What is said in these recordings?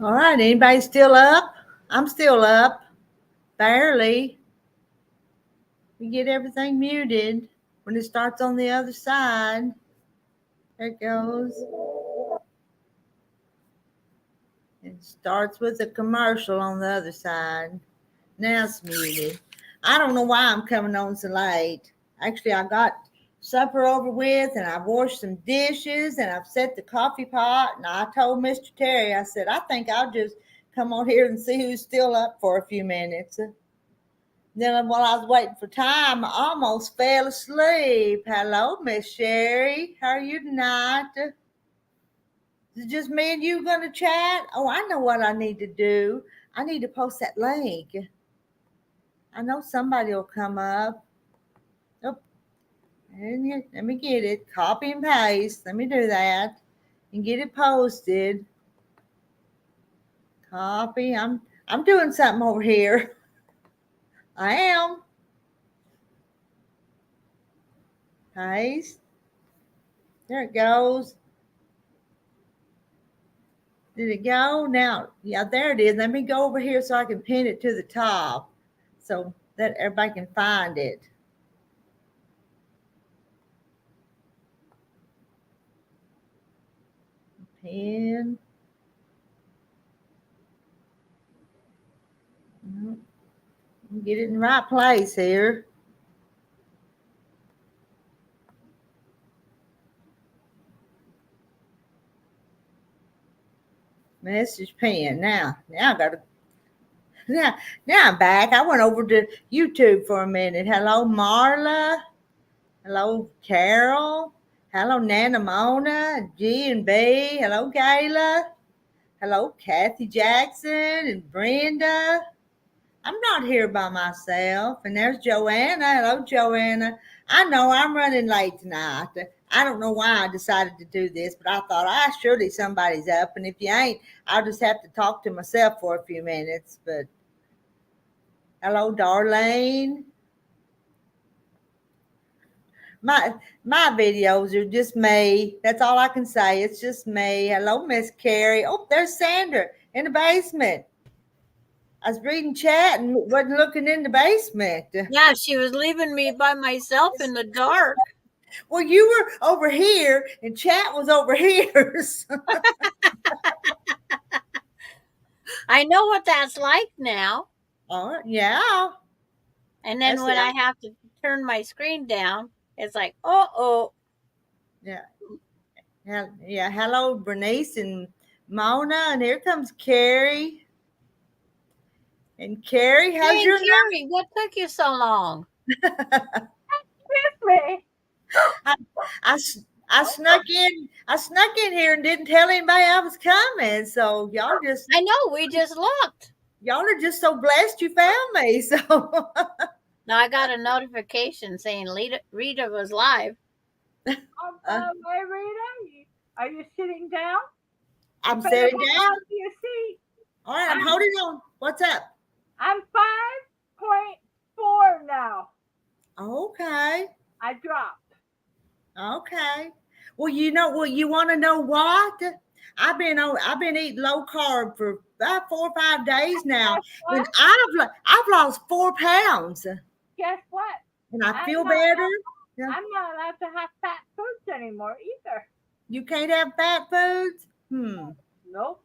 All right, anybody still up? I'm still up. Barely. We get everything muted when it starts on the other side. There it goes. It starts with a commercial on the other side. Now it's muted. I don't know why I'm coming on so late. Actually, I got supper over with and I've washed some dishes and I've set the coffee pot. And I told Mr. Terry, I said, I think I'll just come on here and see who's still up for a few minutes. Then while I was waiting for time, I almost fell asleep. Hello, Miss Sherry. How are you tonight? Is it just me and you going to chat? Oh, I know what I need to do. I need to post that link. I know somebody will come up. Oh, let me get it. Copy and paste. Let me do that and get it posted. Copy. I'm doing something over here. I am. Paste. There it goes. Did it go? Now, yeah, there it is. Let me go over here so I can pin it to the top so that everybody can find it. Pin. Get it in the right place here. Message pin. Now I got to. Now I'm back. I went over to YouTube for a minute. Hello, Marla. Hello, Carol. Hello, Nana Mona, G and B. Hello, Gayla. Hello, Kathy Jackson and Brenda. I'm not here by myself. And there's Joanna. Hello, Joanna. I know I'm running late tonight. I don't know why I decided to do this, but I thought, surely somebody's up. And if you ain't, I'll just have to talk to myself for a few minutes. But hello, Darlene. My videos are just me. That's all I can say. It's just me. Hello, Miss Carrie. Oh, there's Sandra in the basement. I was reading chat and wasn't looking in the basement. Yeah, she was leaving me by myself in the dark. Well, you were over here and chat was over here. I know what that's like now. Oh, yeah. And then when I have to turn my screen down, it's like, oh. Yeah. Yeah. Hello, Bernice and Mona. And here comes Carrie. And Carrie, how's your Carrie, what took you so long? Excuse me. I snuck in here and didn't tell anybody I was coming. So y'all just I know, we just looked. Y'all are just so blessed you found me. So now I got a notification saying Rita was live. Hey, Rita, are you sitting down? I'm sitting down. Your seat. All right, I'm holding on. What's up? I'm 5.4 now. Okay. I dropped. Okay. Well, you want to know what? I've been eating low carb for about 4 or 5 days now, and I've lost 4 pounds. Guess what? And I feel better. I'm not allowed to have fat foods anymore either. You can't have fat foods? Nope.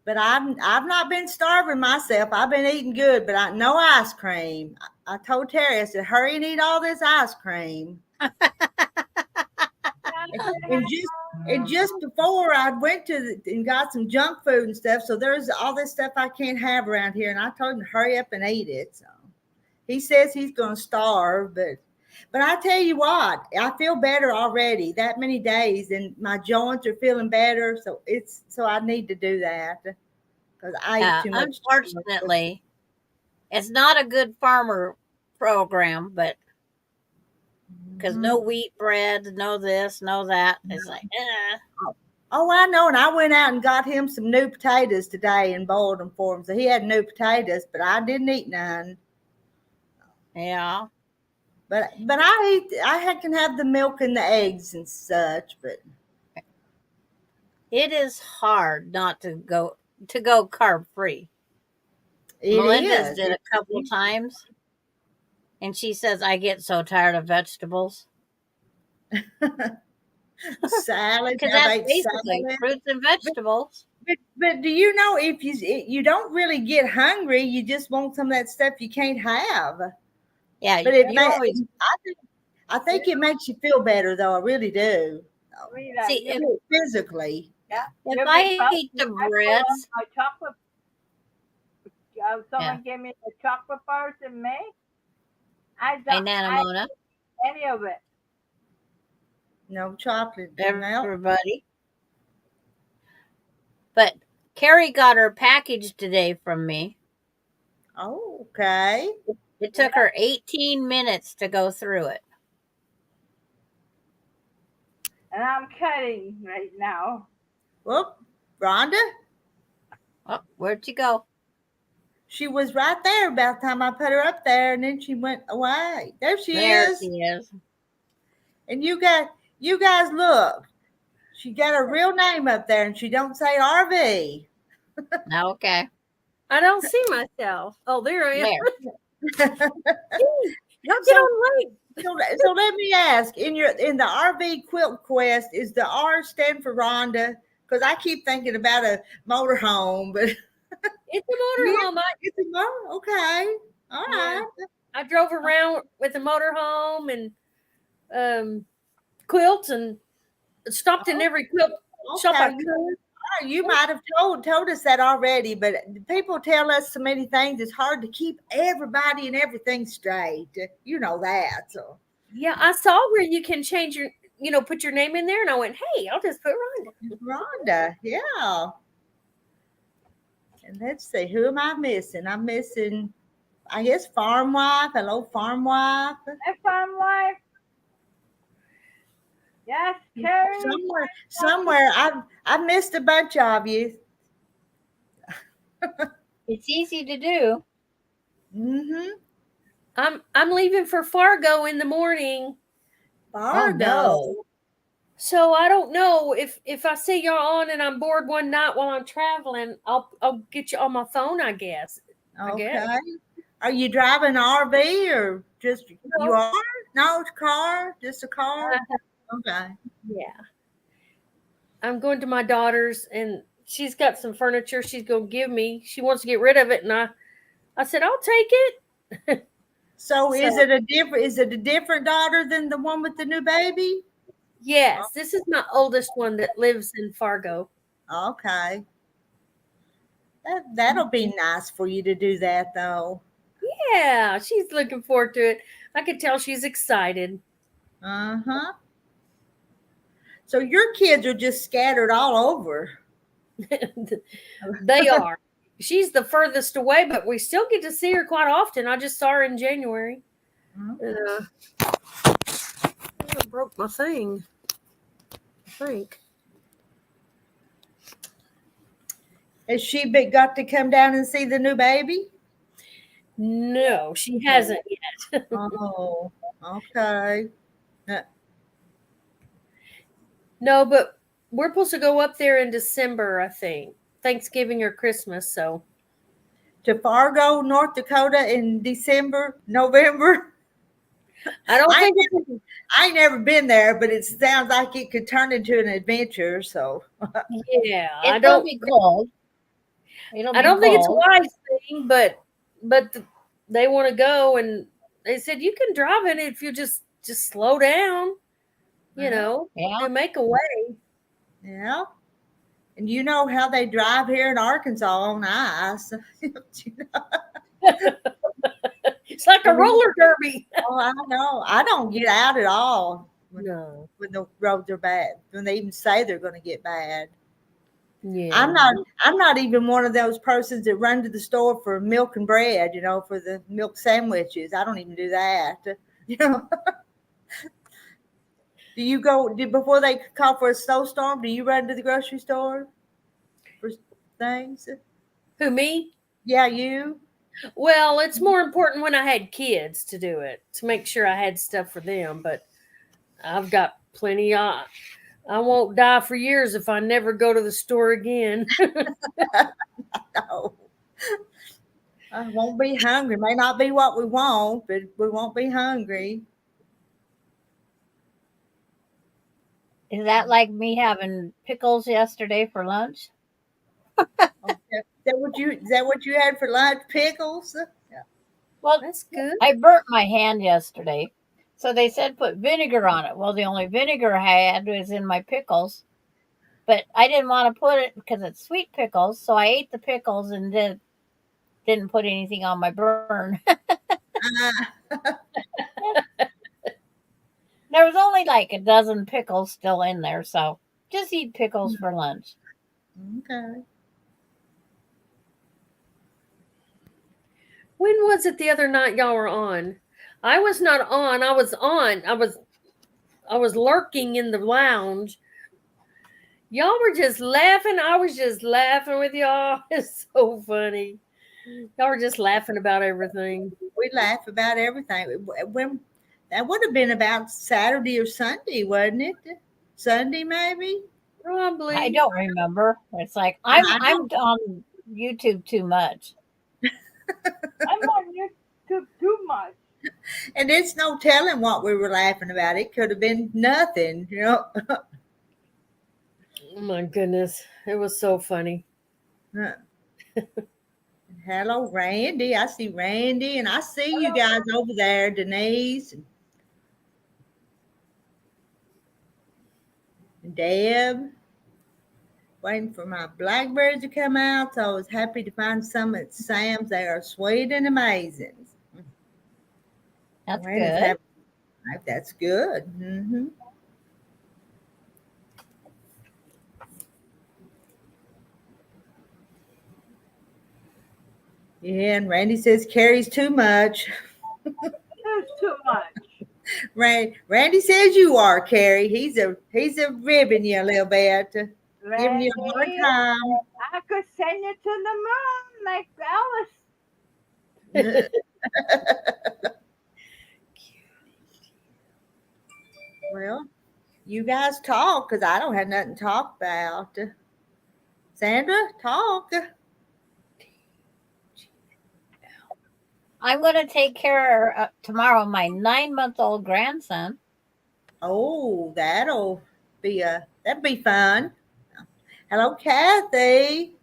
But I've not been starving myself. I've been eating good, but no ice cream. I told Terry, I said, hurry and eat all this ice cream. and just before I went and got some junk food and stuff, so there's all this stuff I can't have around here, and I told him to hurry up and eat it. So he says he's going to starve, but I tell you what, I feel better already. That many days, and my joints are feeling better. So I need to do that because I eat too much. Unfortunately, it's not a good farmer program, but because no wheat bread, no this, no that. It's like, Oh, I know. And I went out and got him some new potatoes today and boiled them for him. So he had new potatoes, but I didn't eat none. Yeah. But I can have the milk and the eggs and such, but It is hard not to go carb free. It Melinda's is. did a couple times, and she says I get so tired of vegetables Salad. because I that's make basically salad. fruits and vegetables. But do you know if you don't really get hungry, you just want some of that stuff you can't have. Yeah, But it you may, always I think it makes you feel better though. I really do. Rita, see Physically. yeah, if you've I been eat the I put on breads. my chocolate. Someone Yeah, gave me the chocolate bars in May. hey I Nana any of it. No chocolate milk. everybody. But Carrie got her package today from me. Oh, okay. It took her 18 minutes to go through it. And I'm cutting right now. Whoop, Rhonda. Oh, where'd she go? She was right there about the time I put her up there, and then she went away. There she There is. she is. And you guys look. She got her real name up there, and she don't say RV. Okay. I don't see myself. Oh, there I am. There. Y'all get So- on late. So let me ask: in the RV quilt quest, is the R stand for Rhonda? Because I keep thinking about a motorhome, but It's a motorhome. it's a motor. Okay, all right. I drove around with a motorhome and quilts and stopped in every quilt shop I Okay. could. You might have told us that already, but people tell us so many things. It's hard to keep everybody and everything straight. You know that. So Yeah, I saw where you can change your, put your name in there, and I went, hey, I'll just put Rhonda. Rhonda, yeah. And let's see, who am I missing? I'm missing, I guess, Farm Wife. Hello, Farm Wife. If I'm live. Yes, Carrie. Somewhere, I've missed a bunch of you. It's easy to do. Mm-hmm. I'm leaving for Fargo in the morning, Fargo. no. so I don't know if I see y'all on and I'm bored one night while I'm traveling, I'll get you on my phone, I guess. Okay. Are you driving an RV or just No. you are? No, it's a car. Just a car. Okay. Yeah. I'm going to my daughter's and she's got some furniture she's going to give me. She wants to get rid of it, and I said, I'll take it. So is it a different daughter than the one with the new baby? Yes, this is my oldest one that lives in Fargo. Okay. That'll be nice for you to do that though. Yeah, she's looking forward to it. I could tell she's excited. Uh-huh. So your kids are just scattered all over. They are. She's the furthest away, but we still get to see her quite often. I just saw her in January. Mhm. I broke my thing, I think. Has she got to come down and see the new baby? No, she hasn't yet. Oh, okay. No, but we're supposed to go up there in December, I think. Thanksgiving or Christmas, so. To Fargo, North Dakota in November. I don't think I ain't never been there, but it sounds like it could turn into an adventure. So yeah, It's I don't be cold. I don't think it's a wise thing, but they want to go, and they said you can drive in it if you just slow down, Yeah. and make a way. yeah. And you know how they drive here in Arkansas on ice. It's like a roller derby. Oh, I know. I don't get out at all No. when the roads are bad. When they even say they're going to get bad. Yeah. I'm not even one of those persons that run to the store for milk and bread, for the milk sandwiches. I don't even do that. Do you before they call for a snowstorm? Do you run to the grocery store for things? Who, me? Yeah, you. Well, it's more important when I had kids to do it, to make sure I had stuff for them, but I've got plenty of. I won't die for years if I never go to the store again. Oh, I won't be hungry. May not be what we want, but we won't be hungry. Is that like me having pickles yesterday for lunch? Okay. Is that what you had for lunch? Pickles? Well, That's good. I burnt my hand yesterday. So they said put vinegar on it. Well, the only vinegar I had was in my pickles. But I didn't want to put it because it's sweet pickles. So I ate the pickles and didn't put anything on my burn. Ah, There was only like a dozen pickles still in there. So just eat pickles for lunch. okay. When was it the other night y'all were on? I was not on. I was on. I was lurking in the lounge. Y'all were just laughing. I was just laughing with y'all. It's so funny. Y'all were just laughing about everything. We laugh about everything. When that would have been about Saturday or Sunday, wasn't it? Sunday, maybe. Probably. I don't remember. It's like I I'm don't. on YouTube too much. I'm on YouTube too much. And it's no telling what we were laughing about. It could have been nothing, you know. Oh my goodness. It was so funny. Hello, Randy. I see Randy, and I see you guys over there, Denise and Deb. Waiting for my blackberries to come out. So I was happy to find some at Sam's. They are sweet and amazing. That's Randy's good. happy. That's good. Mm-hmm. Yeah, and Randy says Carrie's too much. There's too much. Randy says you are, Carrie. He's a ribbing you a little bit, giving you a hard Randy, time. I could send you to the moon like Alice. Well, you guys talk because I don't have nothing to talk about. Sandra, talk. I'm going to take care tomorrow of my 9-month-old grandson. Oh, that'd be fun. Hello, Kathy.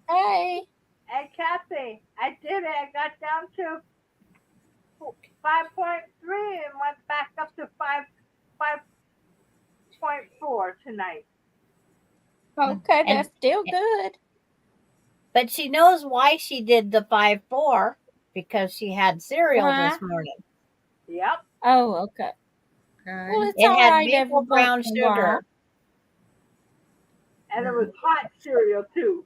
Hey. Hey, Kathy, I did it. I got down to 5.3 and went back up to 5.4 tonight. Okay, And that's still good. but she knows why she did the 5-4 because she had cereal Why? this morning. Yep. Oh, okay. Well, Okay. it's It all had right every maple brown once in a while. sugar. And it was hot cereal too.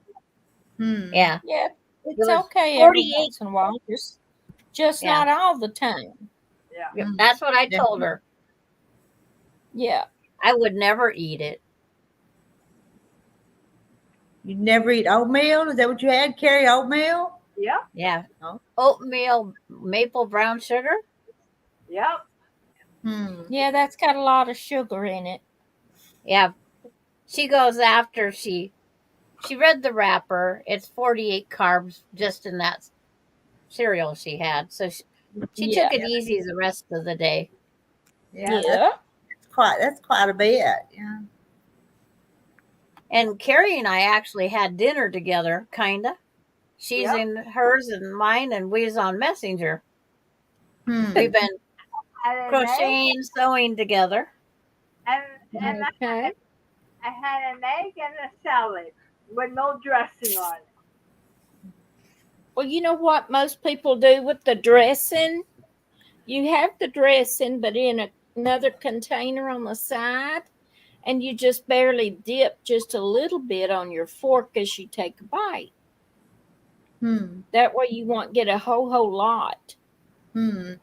Yeah. Yeah, It it's was okay every 48. once in a while. Just Yeah. not all the time. Yeah. That's what I told her. Yeah. I would never eat it. You never eat oatmeal? Is that what you had, Carrie? Oatmeal? Yep. Yeah. Oh. Oatmeal, maple brown sugar. Yep. Yeah, that's got a lot of sugar in it. Yeah. She goes after she read the wrapper. It's 48 carbs just in that cereal she had. So she Yeah. took it easy the rest of the day. Yeah. Yeah. That's quite a bit. Yeah. And Carrie and I actually had dinner together, kinda. She's Yep. in hers and mine, and we's on Messenger. Hmm. We've been And an egg, crocheting, sewing together. and Okay. I had an egg and a salad with no dressing on it. Well, you know what most people do with the dressing? You have the dressing, but in another container on the side, and you just barely dip just a little bit on your fork as you take a bite. That way you won't get a whole lot. But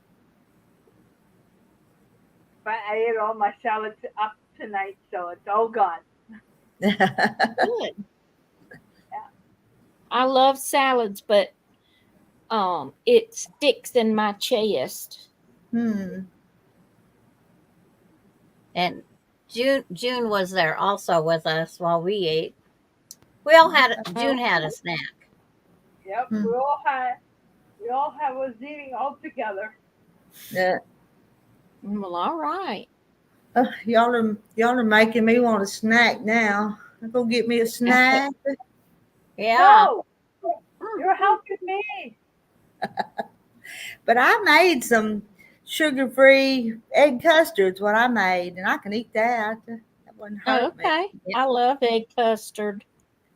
I ate all my salad up tonight, so it's all gone. Good. I love salads, but it sticks in my chest. And June was there also with us while we ate. June had a snack. Yep, Hmm. we all had was eating all together. Yeah. Well, all right. Y'all are making me want a snack now. I'm gonna get me a snack. Yeah. No, you're helping me. But I made some sugar-free egg custards. What I made, and I can eat that. That wouldn't hurt me. Okay. Yep. I love egg custard.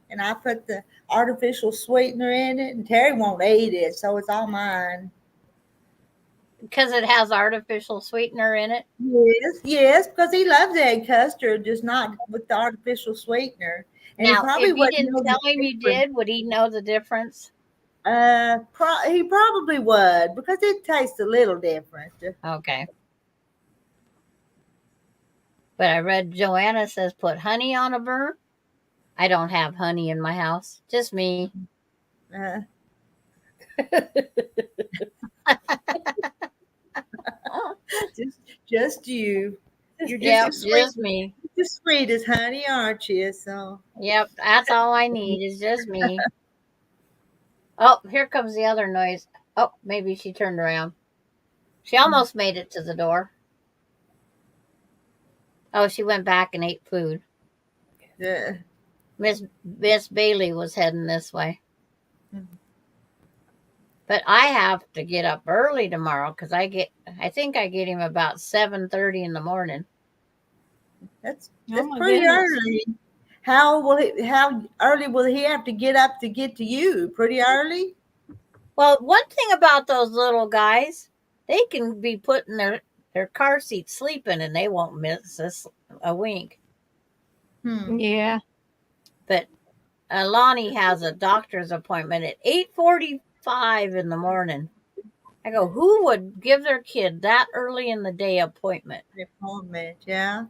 And I put the artificial sweetener in it, and Terry won't eat it, so it's all mine. Because it has artificial sweetener in it. Yes, because he loves egg custard, just not with the artificial sweetener. And he Now, probably if you wouldn't didn't know tell the him you difference. did, would he know the difference? He probably would, because it tastes a little different. Okay. But I read Joanna says put honey on a burr. I don't have honey in my house. Just me. Uh, just you. You're just Yep, as sweet, just me. just sweet as honey, aren't you? So Yep, that's all I need is just me. Oh, here comes the other noise. Oh, maybe she turned around. She almost made it to the door. Oh, she went back and ate food. yeah. Miss Bailey was heading this way. Mhm. But I have to get up early tomorrow because I think I get him about 7:30 in the morning. That's Oh my pretty goodness. early. How early will he have to get up to get to you? Pretty early? Well, one thing about those little guys, they can be put in their car seat sleeping and they won't miss a wink. Yeah. But Lonnie has a doctor's appointment at 8:45 in the morning. I go, who would give their kid that early in the day appointment? The appointment, yeah.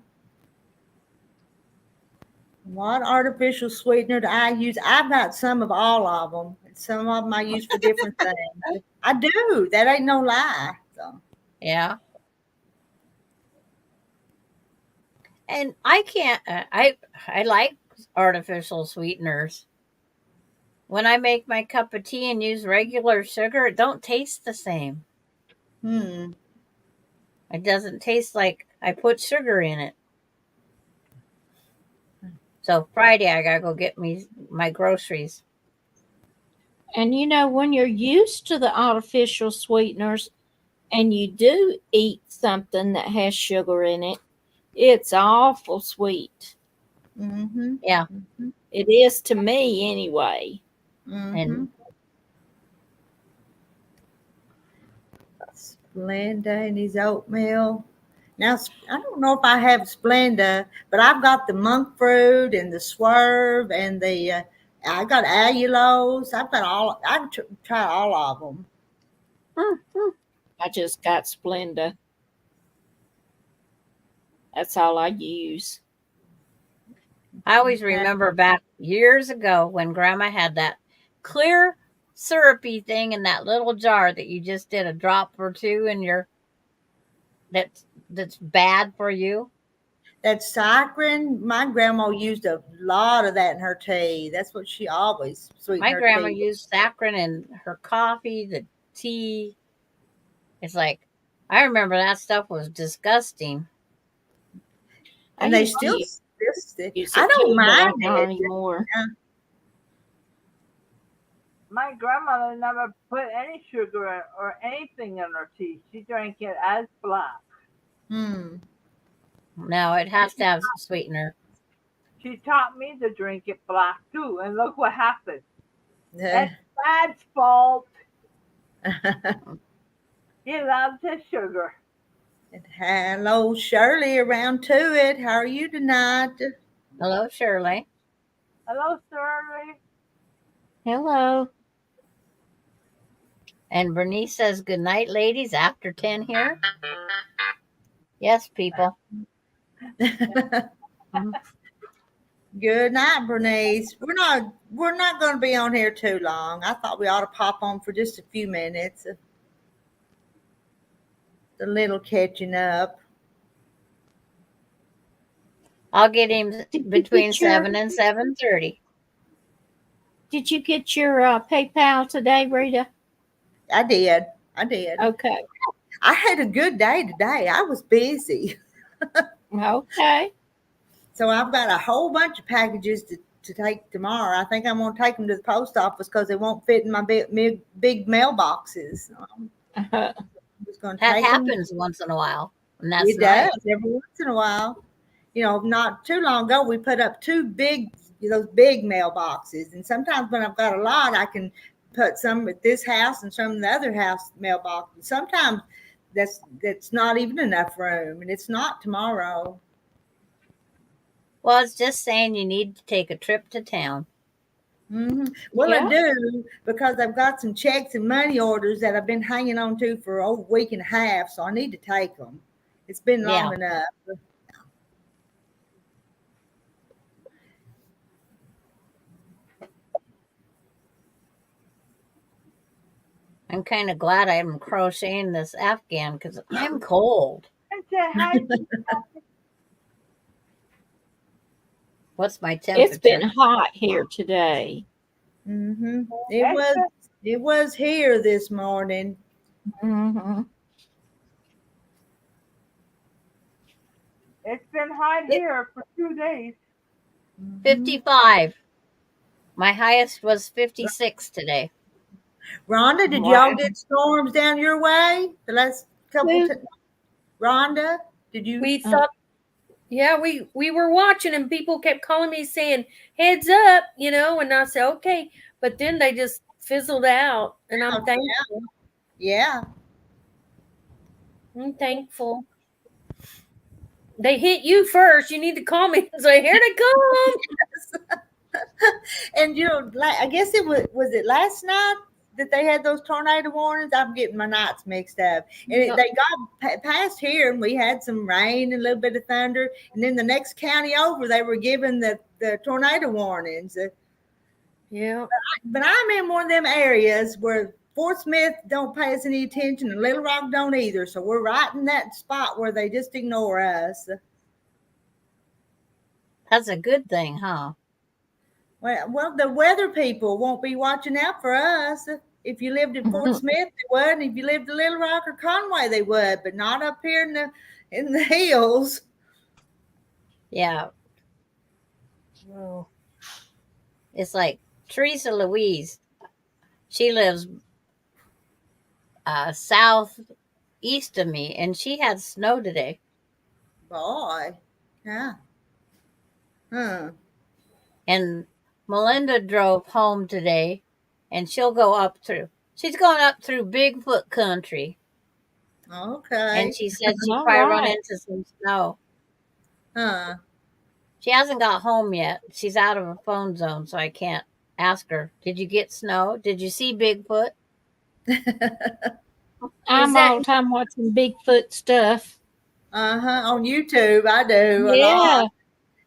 What artificial sweetener do I use? I've got some of all of them. Some of them I use for different things. I do. That ain't no lie. So. Yeah. And I can't. I like artificial sweeteners. When I make my cup of tea and use regular sugar, it don't taste the same. Hmm. It doesn't taste like I put sugar in it. So Friday I gotta go get me my groceries. And when you're used to the artificial sweeteners and you do eat something that has sugar in it, it's awful sweet. Mm-hmm. Yeah. Mm-hmm. It is to me anyway. Mm-hmm. And Splenda and his oatmeal. Now, I don't know if I have Splenda, but I've got the monk fruit and the swerve and I got allulose. I've got all, I've tried all of them. I just got Splenda. That's all I use. I always remember back years ago when Grandma had that clear syrupy thing in that little jar that you just did a drop or two in your that's bad for you. That saccharin, my grandma used a lot of that in her tea. That's what she always sweetened My her grandma tea. used saccharin in her coffee, the tea. It's like I remember that stuff was disgusting. I And they used to still, use I it don't too, but mind I don't it. anymore. My grandmother never put any sugar or anything in her tea. She drank it as black. Hmm. No, it has to have sweetener. She taught me to drink it black too, and look what happened. Yeah. That's Dad's fault. He loves his sugar. Hello, Shirley, around to it. How are you tonight? Hello, Shirley. Hello, Shirley. Hello. And Bernice says, good night, ladies, after 10 here. Yes, people. Good night, Bernice. We're not going to be on here too long. I thought we ought to pop on for just a few minutes. The little catching up. I'll get him you between get your- 7 and 7:30. Did you get your PayPal today, Rita? I did. I did. Okay. I had a good day today. I was busy. Okay. So I've got a whole bunch of packages to take tomorrow. I think I'm going to take them to the post office because they won't fit in my big mailboxes. Uh-huh. I'm just going to That take them. happens once in a while, and that's It nice. does every once in a while. You know, not too long ago, we put up two those big mailboxes. And sometimes when I've got a lot, I can put some at this house and some in the other house mailbox. And sometimes that's not even enough room, and it's not tomorrow. Well, it's just saying you need to take a trip to town. Well, Yeah. I do because I've got some checks and money orders that I've been hanging on to for a week and a half, so I need to take them. It's been long enough. I'm kind of glad I'm crocheting this Afghan because I'm cold. And say hi. What's my temperature? It's been hot here today. It was here this morning. Mm-hmm. It's been hot here for 2 days. 55. My highest was 56 today. Rhonda, did Wow. y'all get storms down your way the last couple Who? times? Rhonda, did you? We thought, yeah, we were watching, and people kept calling me saying, "Heads up," and I said, "Okay," but then they just fizzled out, and I'm thankful. Yeah. I'm thankful. They hit you first. You need to call me and say, "Here they come." And I guess it was it last night that they had those tornado warnings. I'm getting my nights mixed up. And they got past here, and we had some rain and a little bit of thunder. And then the next county over, they were giving the tornado warnings. Yeah. But I'm in one of them areas where Fort Smith don't pay us any attention, and Little Rock don't either. So we're right in that spot where they just ignore us. That's a good thing, huh? Well, the weather people won't be watching out for us. If you lived in Fort Smith, they would. And if you lived in Little Rock or Conway, they would, but not up here in the hills. Yeah. Well, it's like Teresa Louise. She lives southeast of me, and she had snow today. Boy, yeah. Huh. And Melinda drove home today, and she'll go up through. She's going up through Bigfoot country, Okay. and she said she'd All probably run right. into some snow. Huh. She hasn't got home yet. She's out of a phone zone, so I can't ask her. Did you get snow? Did you see Bigfoot? I'm all the time watching Bigfoot stuff. On YouTube, I do a Yeah. lot.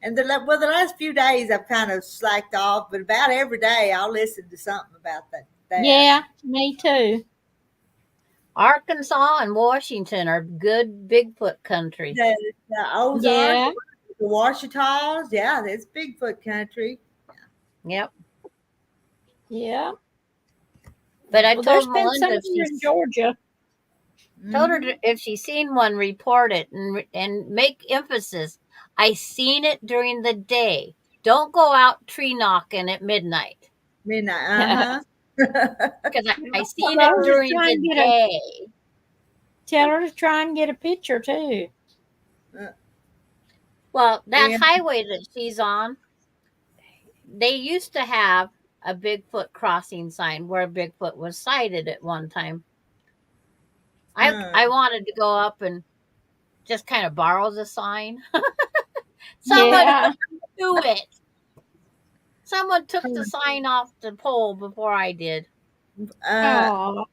And the last few days I've kind of slacked off, but about every day I'll listen to something about that. Yeah, me too. Arkansas and Washington are good Bigfoot country. The Ozarks, Yeah. the Ouachitas, yeah, it's Bigfoot country. Yep. Yeah. But I Well, there's told been Melinda some if here in she's Georgia. told her if she's seen one, report it and make emphasis. I seen it during the day. Don't go out tree knocking at midnight Midnight, because I seen Well, it just during try and the get day. Tell her to try and get a picture too. Well, that Yeah. highway that she's on, they used to have a Bigfoot crossing sign where Bigfoot was sighted at one time. I wanted to go up and just kind of borrow the sign. Someone Yeah. do it. Someone took the sign off the pole before I did. Oh,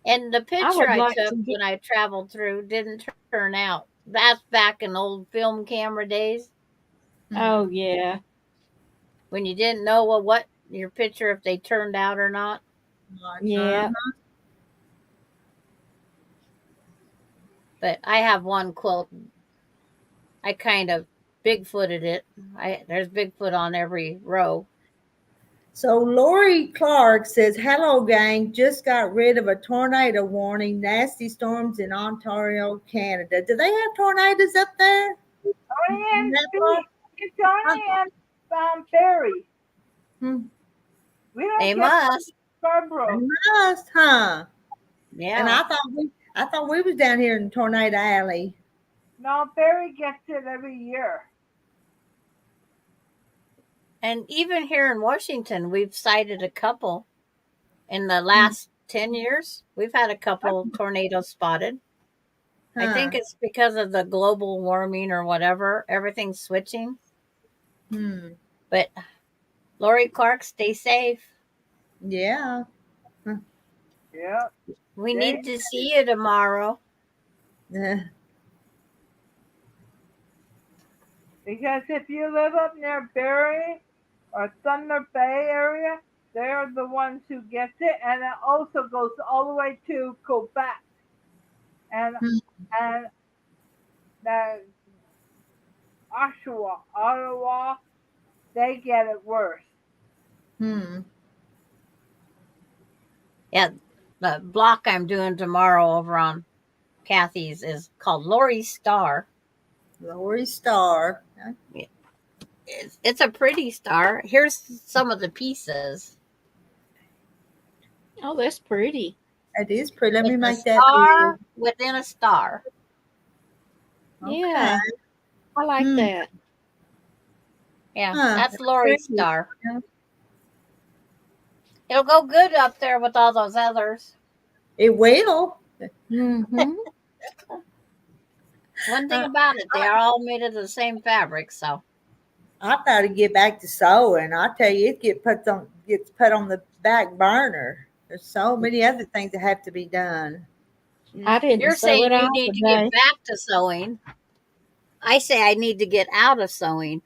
And the I picture would I like took to get. when I traveled through didn't turn out. That's back in old film camera days Oh yeah. when you didn't know what your picture if they turned out or not. Yeah. But I have one quilt. I kind of Bigfooted it. There's Bigfoot on every row. So Lori Clark says, "Hello, gang. Just got rid of a tornado warning. Nasty storms in Ontario, Canada. Do they have tornadoes up there? Only in That far? it's only in Barry. Hmm. We don't They get must. Scarborough. Must, huh? And Yeah. I thought we was down here in Tornado Alley. No, Barry gets it every year. And even here in Washington, we've cited a couple in the last 10 years. We've had a couple tornadoes spotted. I think Huh. it's because of the global warming or whatever. Everything's switching. Hmm. But Lori Clark, stay safe. Yeah. Yeah. We Yeah. need to see you tomorrow. Yeah. Because if you live up near Barry or Thunder Bay area, they're the ones who get it, and it also goes all the way to Quebec and Hmm. and the Ottawa, they get it worse. Hmm. Yeah, the block I'm doing tomorrow over on Kathy's is called Lori Star. Lori Star. It's a pretty star. Here's some of the pieces. Oh, that's pretty. It is pretty. Let me It's a make that star big. within a star. Okay. Yeah, I like Hmm. that. Yeah, Huh. that's Lori's Pretty. star. It'll go good up there with all those others. It will. Mm-hmm. One thing about it, they are all made of the same fabric, so I thought to get back to sewing. I tell you, it gets put on the back burner. There's so many other things that have to be done. I didn't you're sew saying it you all need to today. get back to sewing. I say I need to get out of sewing.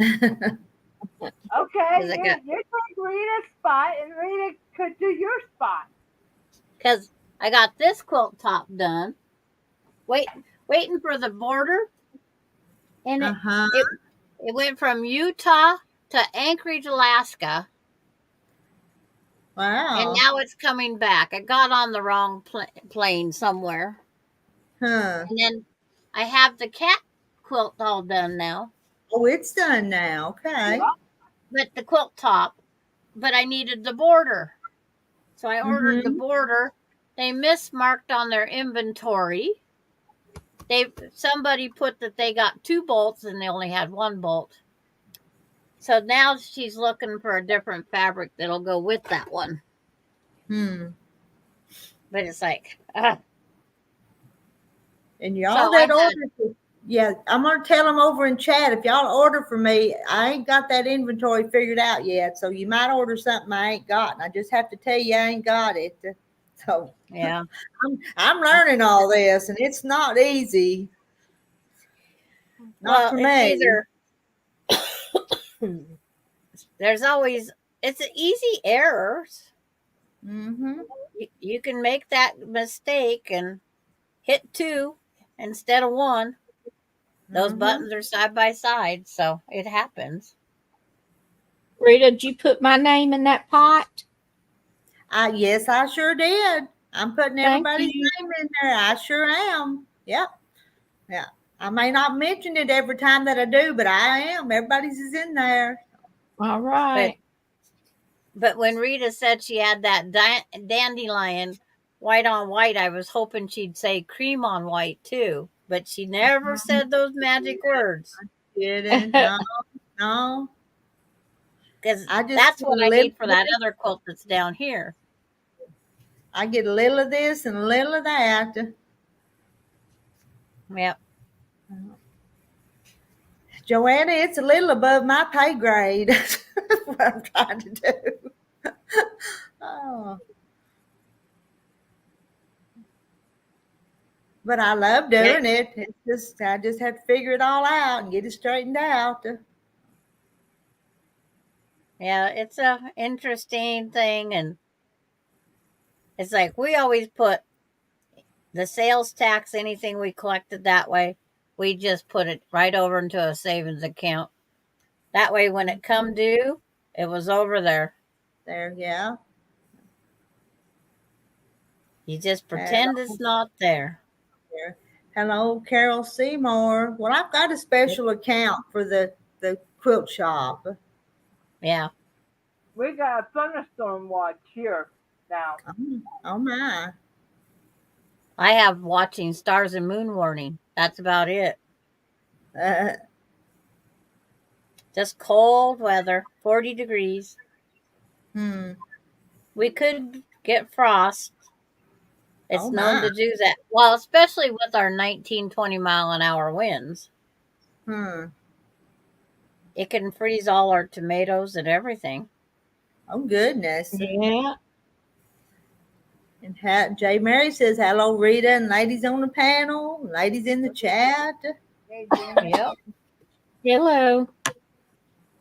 Okay, Because you take Rita's spot, and Rita could do your spot. I got this quilt top done. Waiting for the border. And Uh-huh. it went from Utah to Anchorage, Alaska. And Wow. now it's coming back. I got on the wrong plane somewhere. Huh. And then I have the cat quilt all done now. Oh, it's done now. Okay. Yeah. But the quilt top. But I needed the border. So I ordered the Mm-hmm. border. They mismarked on their inventory. Somebody put that they got 2 bolts and they only had 1 bolt. So now she's looking for a different fabric that'll go with that one. Hmm. But it's like, And So y'all I that had- order, yeah, I'm gonna tell them over in chat. If y'all order for me, I ain't got that inventory figured out yet. So you might order something I ain't got, and I just have to tell you I ain't got it. So yeah. I'm learning all this, and it's not easy. Not for me. There's always, it's easy errors. Mm-hmm. You can make that mistake and hit 2 instead of 1. Those Mhm. buttons are side by side, so it happens. Rita, did you put my name in that pot? Yes, I sure did. I'm putting Thank everybody's you. name in there. I sure am. Yep. Yeah. I may not mention it every time that I do, but I am. Everybody's is in there. All right. But when Rita said she had that dandelion white on white, I was hoping she'd say cream on white too. But she never said those magic words. Didn't. No. No. Because I just that's get what a I little need for that other quilt that's down here. I get a little of this and a little of that. Yep. Joanna, it's a little above my pay grade. That's what I'm trying to do. Oh. But I love doing it. It's just I just have to figure it all out and get it straightened out. Yeah, it's a interesting thing, and it's like we always put the sales tax, anything we collected that way, we just put it right over into a savings account. That way, when it come due, it was over there. There, yeah. You just Hello, pretend it's not there. hello, Carol Seymour. Well, I've got a special account for the quilt shop. Yeah. We got a thunderstorm watch here now. Oh my. I have watching stars and moon warning. That's about it. Uh, Just cold weather, 40 degrees. hmm. We could get frost. It's Oh known my. to do that. Well, especially with our 19, 20 mile an hour winds. Hmm. It can freeze all our tomatoes and everything. Oh goodness. Yeah. And J. Mary says, hello, Rita, and ladies on the panel, ladies in the chat. Yep. Hello.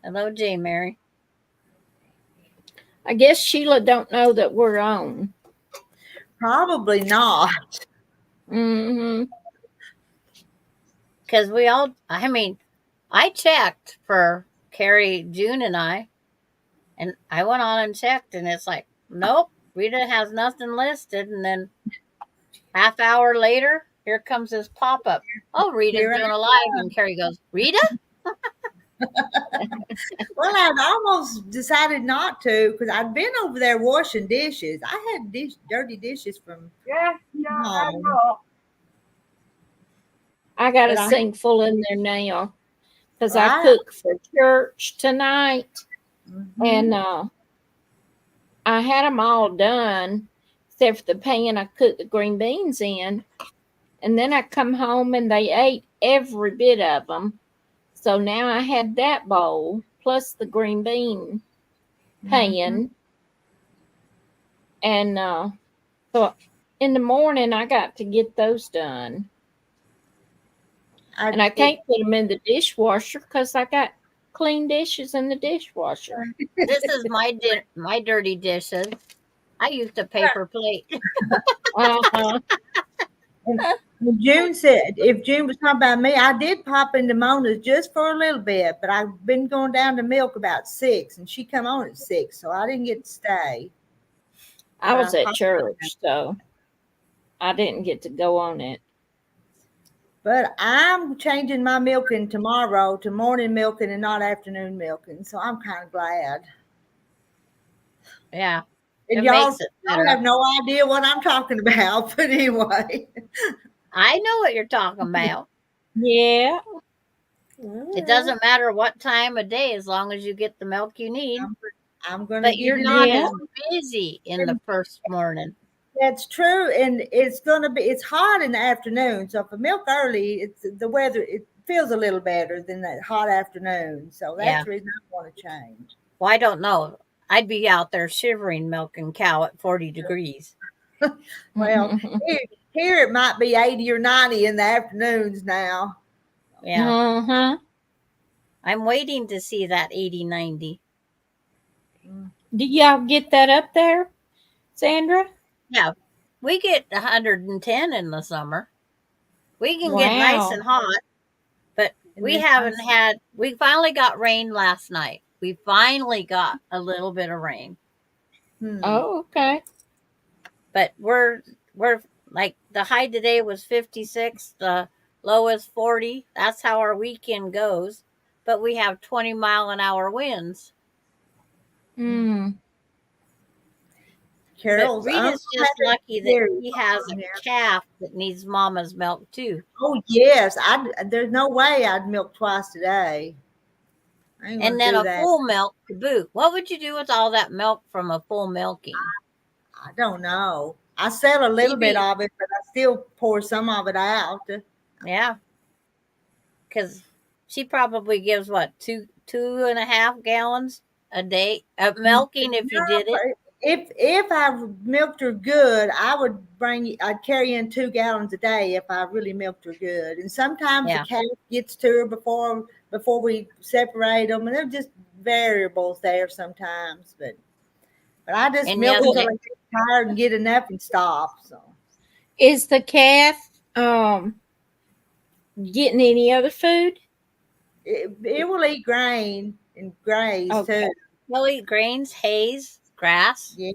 Hello, J. Mary. I guess Sheila don't know that we're on. Probably not. Mm-hmm. Because I checked for Carrie, June, and and I went on and checked, and it's like, nope, Rita has nothing listed. And then half hour later, here comes this pop up. Oh, Rita's Here I doing a live, and Carrie goes, Rita? Well, I'd almost decided not to because I'd been over there washing dishes. I had dirty dishes from Yes, yeah, I home. know. I got a But I- sink full in there now because I Right. cook for church tonight, Mhm. and I had them all done except for the pan I cooked the green beans in. And then I come home and they ate every bit of them. So now I had that bowl plus the green bean pan. And so in the morning, I got to get those done. And I can't put them in the dishwasher because I got clean dishes in the dishwasher. This is my dirty dishes. I used a paper plate. Uh-huh. And June said, if June was talking about me, I did pop into Mona's just for a little bit, but I've been going down to milk about 6, and she come on at 6, so I didn't get to stay. I was at popped church, so I didn't get to go on it. But I'm changing my milking tomorrow to morning milking and not afternoon milking, so I'm kind of glad. Yeah. And It y'all, makes it y'all better. have no idea what I'm talking about, but anyway. I know what you're talking about. Yeah. It doesn't matter what time of day as long as you get the milk you need. I'm going to But get you're it not in. as busy in the first morning. That's true, and it's hot in the afternoon. So if I milk early, it's the weather. It feels a little better than that hot afternoon. So that's Yeah. the reason I want to change. Well, I don't know. I'd be out there shivering milking cow at 40 degrees. Well, here it might be 80 or 90 in the afternoons now. Yeah. Uh-huh. I'm waiting to see that 80, 90. Do y'all get that up there, Sandra? Yeah. We get 110 in the summer. We can get Wow. nice and hot, but And we then haven't we finally got rain last night. We finally got a little bit of rain. Oh, okay. But we're like the high today was 56, the low is 40. That's how our weekend goes. But we have 20-mile-an-hour winds. Mm. Carol's But Rita's just lucky that he has a calf that needs mama's milk too. Oh yes, there's no way I'd milk twice today. I ain't And gonna then do a that. full milk to boot. What would you do with all that milk from a full milking? I don't know. I sell a little bit of it, but I still pour some of it out. Yeah. Because she probably gives what, 2.5 gallons a day of milking if you did it. If I milked her good, I'd carry in 2 gallons a day if I really milked her good. And sometimes the calf gets to her before we separate them, and they're just variables there sometimes. But I just milk until I get tired and get enough and stop. So is the calf getting any other food? It will eat grain and graze Okay. too. They'll eat grains, hays, grass. Yeah,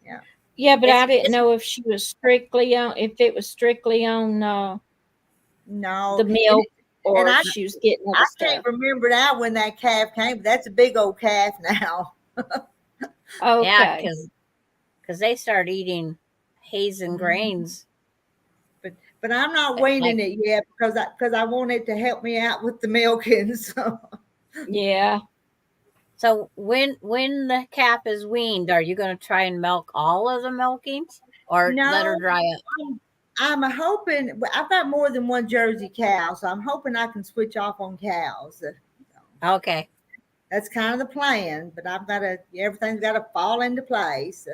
yeah. Yeah, but I didn't It's know if she was strictly on, if it was strictly on No, the milk and or if she was getting I other can't stuff. remember now when that calf came, but that's a big old calf now. yeah, Okay. because they start eating hays and grains. But I'm not Like weaning it yet because I want it to help me out with the milking. So Yeah. so when the calf is weaned, are you going to try and milk all of the milkings or let her no, dry up? I'm hoping. I've got more than one Jersey cow, so I'm hoping I can switch off on cows. Okay. That's kind of the plan, but everything's got to fall into place.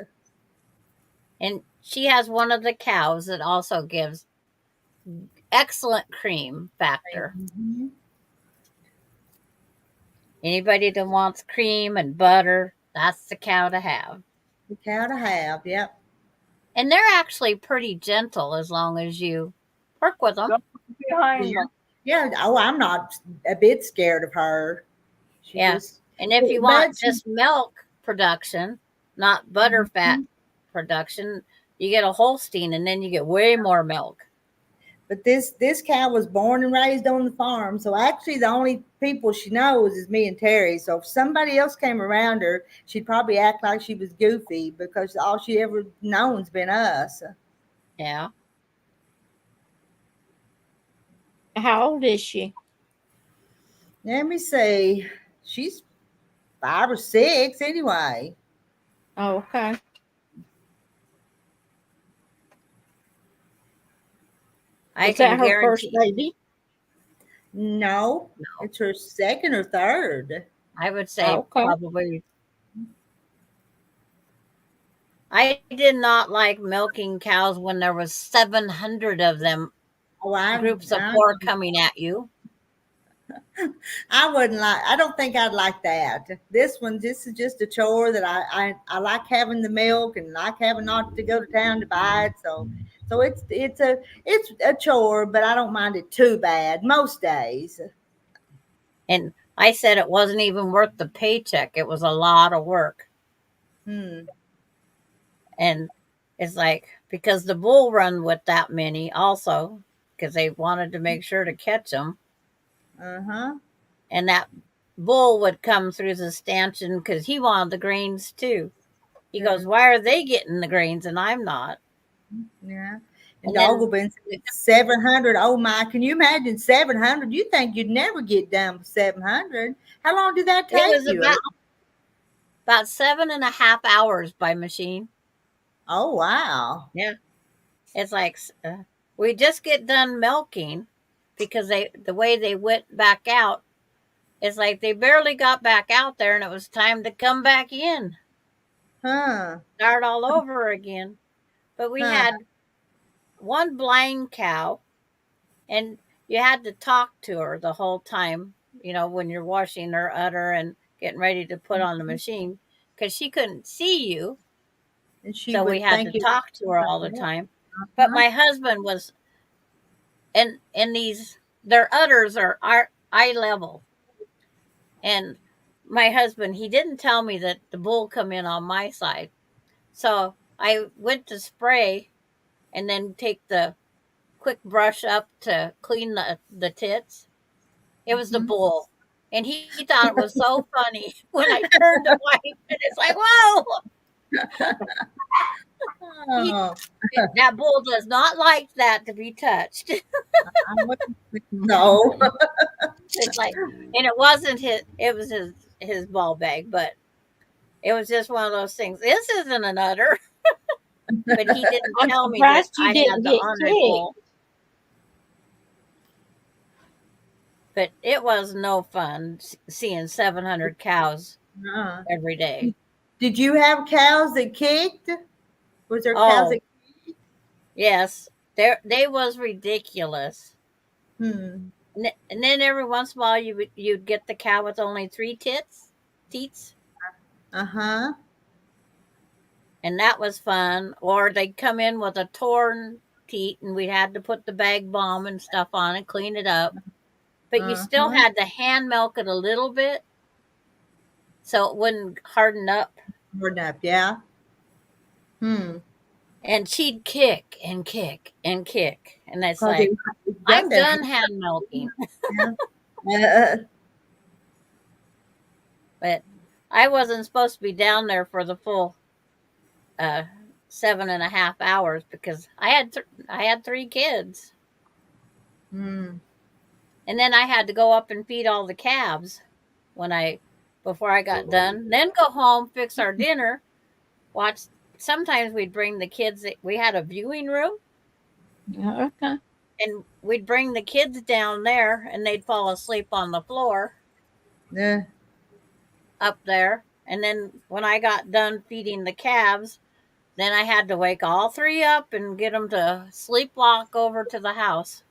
And she has one of the cows that also gives excellent cream factor. Mhm. Anybody that wants cream and butter, that's the cow to have. The cow to have, yep. And they're actually pretty gentle as long as you work with them. Don't look behind Yeah. them. Yeah. Oh, I'm not a bit scared of her. She Yeah. just, And if you but want just milk production, not butter fat production, you get a Holstein and then you get way more milk. But this cow was born and raised on the farm. So actually the only people she knows is me and Terry. So if somebody else came around her, she'd probably act like she was goofy because all she ever known's been us. Yeah. How old is she? Let me see. She's 5 or 6 anyway. Oh, okay. I Was can that her first guarantee, baby? No, it's her second or third. I would say Okay. probably. I did not like milking cows when there was 700 of them, Oh, groups of four coming at you. I wouldn't like. I don't think I'd like that. This is just a chore that I like having the milk and like having not to go to town to buy it. So it's a chore, but I don't mind it too bad most days. And I said it wasn't even worth the paycheck. It was a lot of work. Hmm. And it's like, because the bull run with that many also, because they wanted to make sure to catch them. Uh-huh. And that bull would come through the stanchion because he wanted the grains too. He goes, why are they getting the grains and I'm not? Yeah. And And dog will then be 700. Oh my, can you imagine 700? You think you'd never get done with 700. How long did that it take was you? about 7.5 hours by machine. Oh wow. Yeah. It's like we just get done milking because the way they went back out, it's like they barely got back out there and it was time to come back in, Huh. start all over again. But we Huh. had one blind cow and you had to talk to her the whole time, when you're washing her udder and getting ready to put on the machine because she couldn't see you. And she So we would had think to it talk to her all the time. But my husband was, and their udders are eye level. And my husband, he didn't tell me that the bull come in on my side. So I went to spray and then take the quick brush up to clean the tits. It was the bull. And he thought it was so funny when I turned to white. And it's like, whoa! He, Oh, that bull does not like that to be touched. no. It's like, and it wasn't it was his ball bag, but it was just one of those things. This isn't an udder. But he didn't I'm tell me that surprised you I didn't had the get honored kicked. bull. But it was no fun seeing 700 cows Uh, every day. did you have cows that kicked? Was there cows Oh, that? yes. They was ridiculous. Hmm. And then every once in a while you'd get the cow with only 3 teats. Uh-huh. And that was fun. Or they'd come in with a torn teat, and we had to put the bag balm and stuff on and clean it up. But you still had to hand milk it a little bit so it wouldn't harden up. Hard enough, yeah. And she'd kick and kick and kick. And it's 'Cause like, it I'm got that done hand milking. yeah. But I wasn't supposed to be down there for the full 7.5 hours because I had 3 kids. Mm. And then I had to go up and feed all the calves before I got done. Then go home, fix our dinner, watch. Sometimes we'd bring the kids. We had a viewing room, Okay. and we'd bring the kids down there, and they'd fall asleep on the floor Yeah. up there. And then when I got done feeding the calves, then I had to wake all 3 up and get them to sleepwalk over to the house.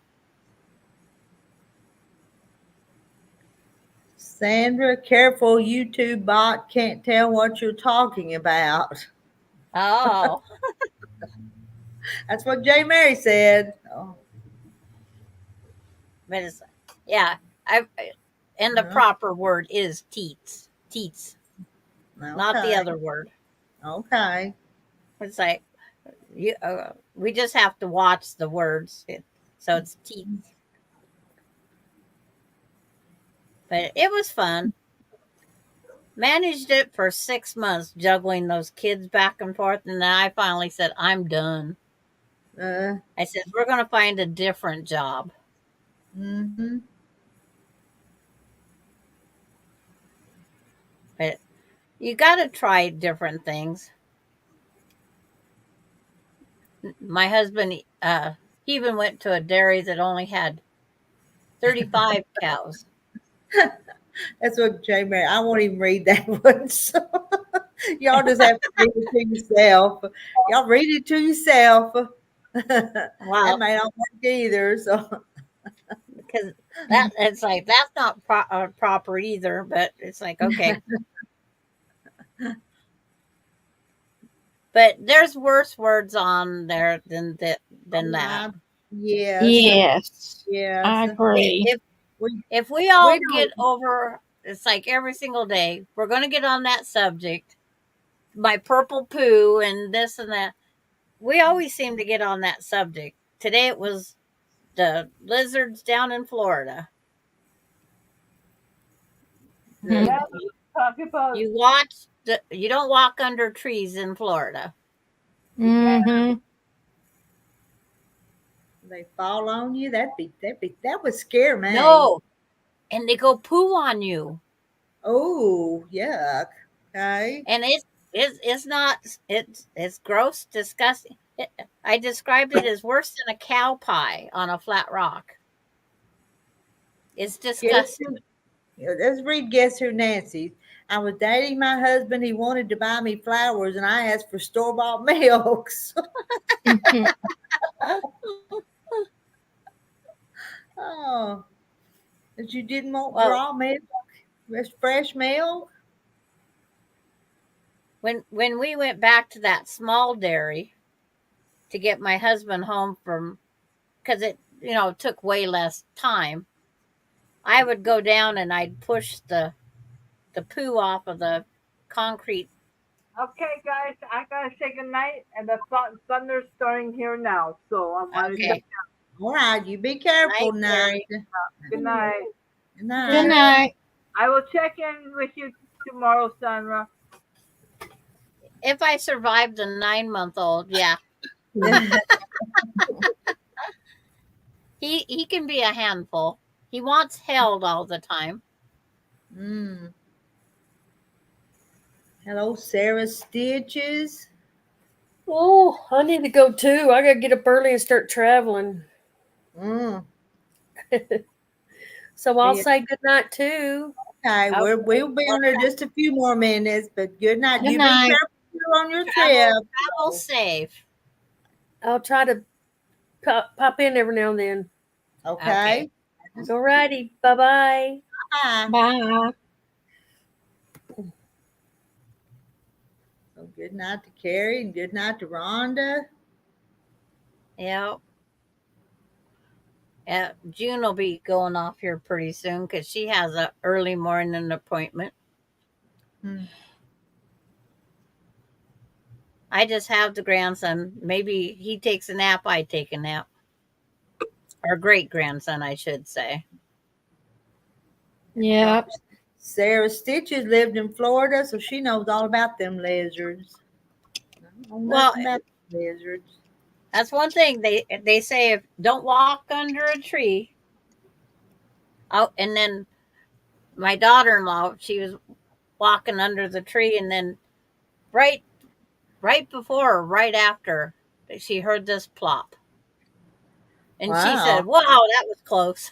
Sandra, careful, YouTube bot can't tell what you're talking about. Oh, That's what J. Mary said. Oh. but it's, yeah, and the Uh-huh. proper word is teats, not the Okay. other word. Okay. It's like we just have to watch the words, so it's teats. But it was fun. Managed it for 6 months, juggling those kids back and forth, and then I finally said, "I'm done." I said, "We're going to find a different job." Mm-hmm. But you got to try different things. My husband, he even went to a dairy that only had 35 cows. That's what J. Mary. I won't even read that one. So y'all just have to read it to yourself. Y'all read it to yourself. That Well, may not work either. So because it's like that's not proper either. But it's like, okay. But there's worse words on there than that. Yes. Yes. Yes. I agree. If we all We get don't. over, it's like every single day we're going to get on that subject. My purple poo and this and that. We always seem to get on that subject. Today it was the lizards down in Florida. Mhm. Yeah, talk about You don't walk under trees in Florida. Mhm. They fall on you. That would scare me. No, and they go poo on you. Oh, yuck. Okay. And it's not it's gross, disgusting. I described it as worse than a cow pie on a flat rock. It's Guess disgusting. who? Let's read Guess Who Nancy. I was dating my husband. He wanted to buy me flowers, and I asked for store-bought milks. Oh, but you didn't want Well, raw milk? Just fresh milk? when we went back to that small dairy to get my husband home from, because it took way less time, I would go down and I'd push the poo off of the concrete. okay, guys, I gotta say goodnight, and the thunder's starting here now, so I want to Okay, All right, you be careful night, now. Terry. good night. Good Good night. night. I will check in with you tomorrow, Sandra. If I survived a 9-month-old, yeah, he can be a handful. He wants held all the time. Mm. Hello, Sarah Stitches. Oh, I need to go too. I gotta get up early and start traveling. Mm. So I'll Yeah. say good night too. Okay, Okay. we'll be on there just a few more minutes, but good night. Good You night. be careful on your Travel trip. safe. I'll try to pop in every now and then. Okay. Alrighty. Bye bye. Bye. Bye. So good night to Carrie and good night to Rhonda. Yeah. Yeah, June will be going off here pretty soon because she has a early morning appointment. Hmm. I just have the grandson. Maybe he takes a nap, I take a nap. Our great grandson, I should say. Yep. Sarah Stitches lived in Florida, so she knows all about them lizards. I don't know Well, nothing about lizards. that's one thing they say: if don't walk under a tree. Oh, and then my daughter-in-law, she was walking under the tree, and then right right before or right after, she heard this plop, and she Wow. said, "Wow, that was close."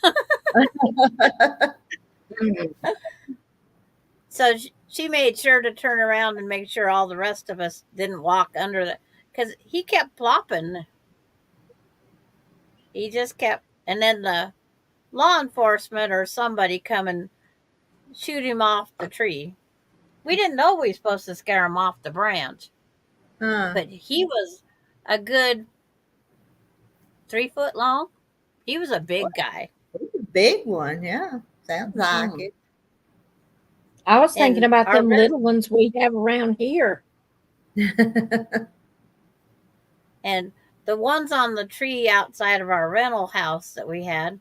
So she made sure to turn around and make sure all the rest of us didn't walk under the, because he kept plopping. He just kept, and then the law enforcement or somebody come and shoot him off the tree. We didn't know we were supposed to scare him off the branch, Huh. but he was a good 3 foot long. He was a big guy. It's a big one, yeah. Sounds like Mhm. it. I was thinking And about our them little ones we have around here. and the ones on the tree outside of our rental house that we had,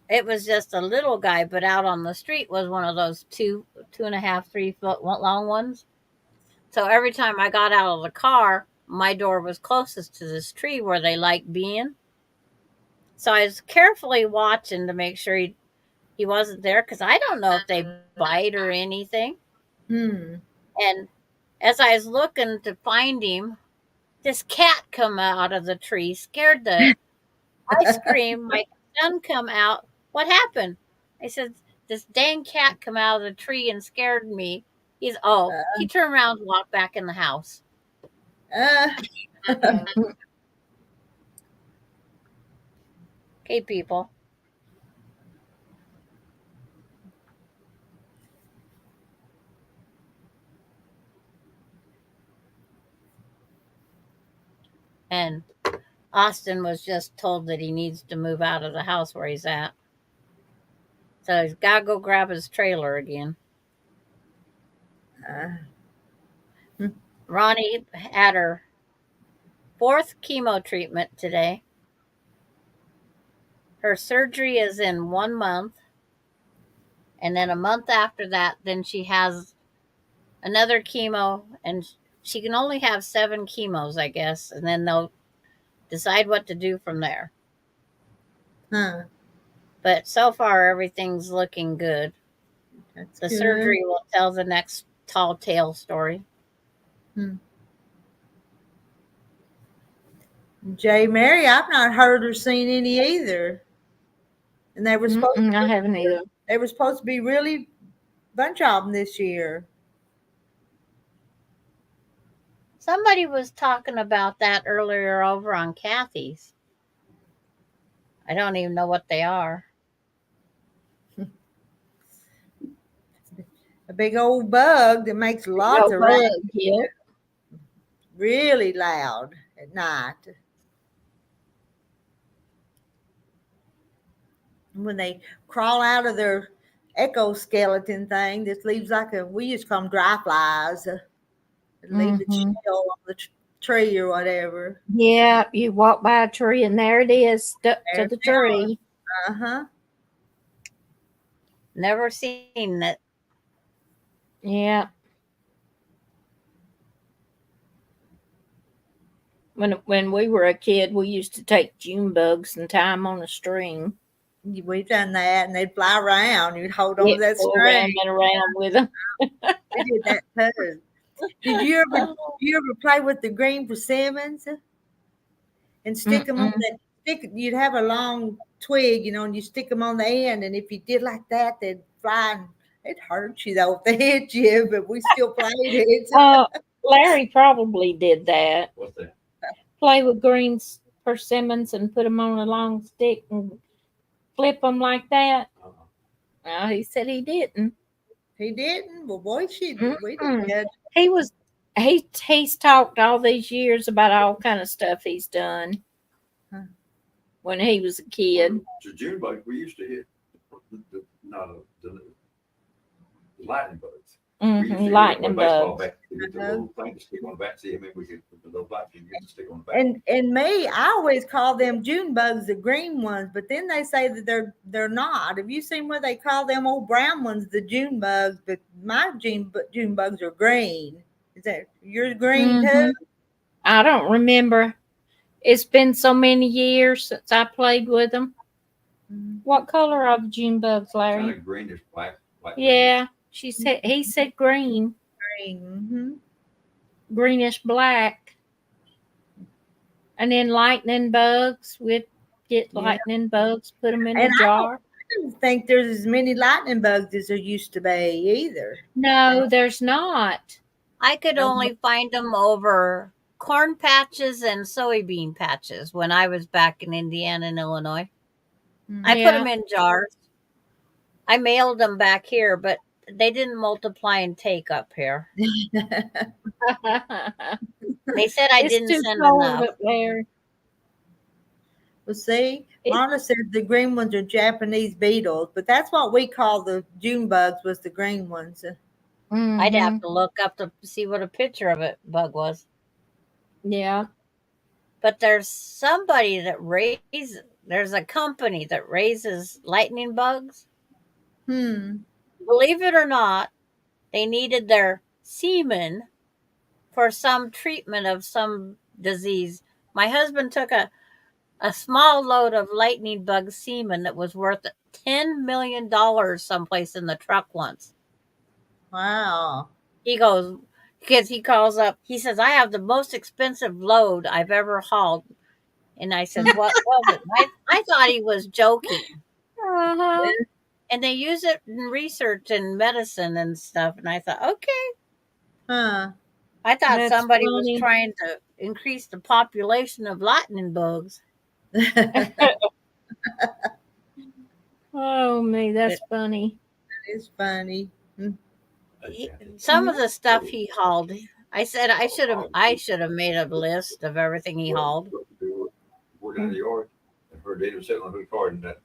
it was just a little guy, but out on the street was one of those 2.5, 3 foot long ones. So every time I got out of the car, my door was closest to this tree where they like being. So I was carefully watching to make sure he wasn't there because I don't know if they bite or anything. Hmm. And as I was looking to find him, this cat come out of the tree, scared the. I screamed. My son come out. What happened? I said, this dang cat come out of the tree and scared me. He turned around and walked back in the house. Uh, Okay, people. And Austin was just told that he needs to move out of the house where he's at. So he's got to go grab his trailer again. uh, Ronnie had her 4th chemo treatment today. Her surgery is in 1 month. And then a month after that, then she has another chemo. And she can only have 7 chemos, I guess. And then they'll decide what to do from there. huh. But so far, everything's looking good. That's The good. surgery will tell the next tall tale story. Hmm. Jay Mary, I've not heard or seen any either. And they were supposed I haven't either. they were supposed to be really bunch of them this year. Somebody was talking about that earlier over on Kathy's. I don't even know what they are. A big old bug that makes lots No of bug, racket, yeah. really loud at night. When they crawl out of their exoskeleton thing, this leaves like we just call them dry flies. It leaves a Mhm. shell on the tree or whatever. Yeah, you walk by a tree and there it is, stuck to There the they are. tree. Uh-huh. Never seen it. Yeah. When we were a kid, we used to take June bugs and tie them on a string. We've done that, and they'd fly around. You'd hold on Yeah, to that go around string. and around with them. We did that too. Did you ever play with the green persimmons and stick them on Mm-mm. that stick? You'd have a long twig, and you stick them on the end, and if you did like that, they'd fly. And it hurt you though if they hit you, but we still played it. Larry probably did that. What's that? Play with persimmons and put them on a long stick and flip them like that. No, he said he didn't. He didn't. Well, boy, we Mm-mm. did. He was He's talked all these years about all kind of stuff he's done Huh. when he was a kid. The June bugs we used to hit, the lightning bugs. We used to hit Lightning with a baseball bugs. bat to get the little thing to stick on the bat. See, I mean, we could put the little black thing to stick on the bat. And me, I always call them June bugs, the green ones, but then they say that they're not. Have you seen where they call them old brown ones the June bugs? But my June bugs are green. Is that yours green too? I don't remember. It's been so many years since I played with them. What color are the June bugs, Larry? Kind of greenish black. Yeah, he said green, Green. greenish black. And then lightning bugs, we'd get lightning bugs, put them in a jar. I don't think there's as many lightning bugs as there used to be either. No, there's not. I could only find them over corn patches and soybean patches when I was back in Indiana and Illinois. I put them in jars. I mailed them back here, but they didn't multiply and take up here. They said I didn't send enough. Up there. Well, see, Marla says the green ones are Japanese beetles, but that's what we call the June bugs, was the green ones. I'd have to look up to see what a picture of it bug was. Yeah. But there's somebody that there's a company that raises lightning bugs. Believe it or not, they needed their semen for some treatment of some disease. My husband took a small load of lightning bug semen that was worth $10 million someplace in the truck once. Wow. He goes, because he calls up, he says, I have the most expensive load I've ever hauled. And I said, what was it? I thought he was joking. And they use it in research and medicine and stuff. And I thought, okay. Huh. I thought That's somebody funny. was trying to increase the population of lightning bugs. Oh, me, that's funny. That is funny. Some of the stuff he hauled, I said I should have made a list of everything he hauled. Working in the yard, and her dad was sitting on her car, and that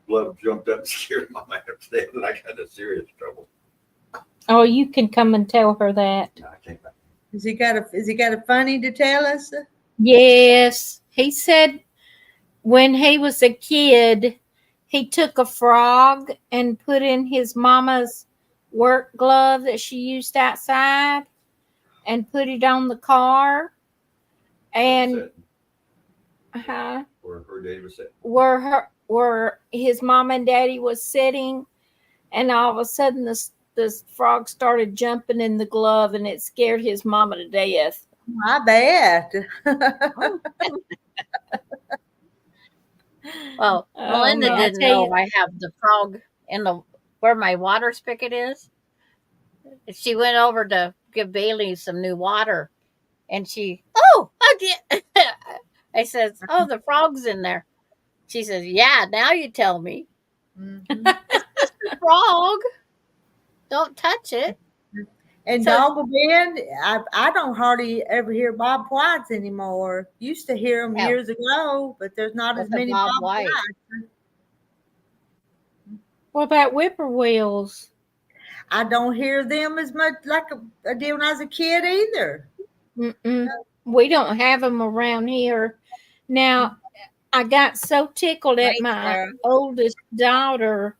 blood jumped up and scared my man upstairs, and I got in serious trouble. Oh, you can come and tell her that. No, I can't. Has he got a funny to tell us? Yes. He said when he was a kid, he took a frog and put in his mama's work glove that she used outside and put it on the car. And Where her daddy was sitting. where his mom and daddy was sitting, and all of a sudden this frog started jumping in the glove, and it scared his mama to death. I bet. Well, Melinda didn't know I have the frog in where my water spigot is. She went over to give Bailey some new water, and I says, oh, the frog's in there. She says, yeah, now you tell me. It's just a frog. Don't touch it. And Doggle Bend, I don't hardly ever hear Bob Whites anymore. Used to hear them years ago, but there's not as many Bob Whites. What about whippoorwills? I don't hear them as much like I did when I was a kid either. We don't have them around here. Now, I got so tickled at my oldest daughter.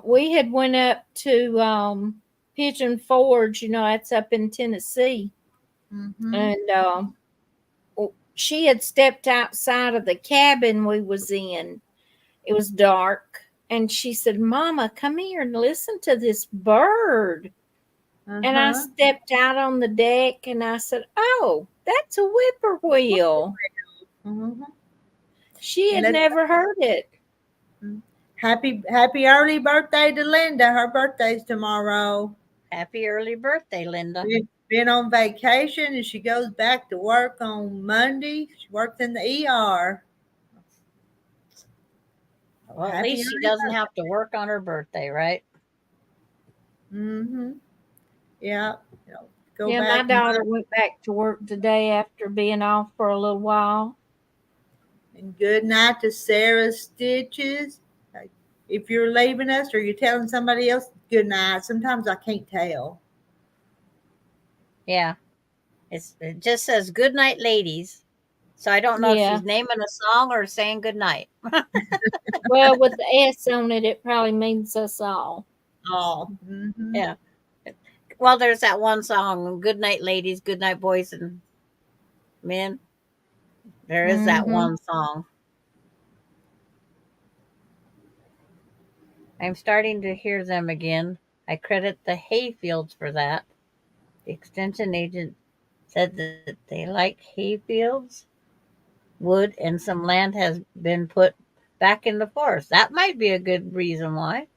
We had went up to Pigeon Forge, that's up in Tennessee. And she had stepped outside of the cabin we was in. It was dark. And she said, Mama, come here and listen to this bird. And I stepped out on the deck and I said, oh, that's a whippoorwill. She had never heard it. Happy early birthday to Linda. Her birthday's tomorrow. Happy early birthday, Linda. Been on vacation and she goes back to work on Monday. She works in the ER. Well, at least she doesn't have to work on her birthday, right? Yeah. go Yeah, my back. daughter went back to work today after being off for a little while. And good night to Sarah Stitches. If you're leaving us or you're telling somebody else good night, sometimes I can't tell. Yeah. It just says good night, ladies. So I don't know if Yeah. she's naming a song or saying good night. Well, with the S on it, it probably means us all. Oh, Yeah. Well, there's that one song, Good Night, Ladies, Good Night, Boys and Men. There is that Mhm. one song. I'm starting to hear them again. I credit the hayfields for that. The extension agent said that they like hayfields, wood, and some land has been put back in the forest. That might be a good reason why.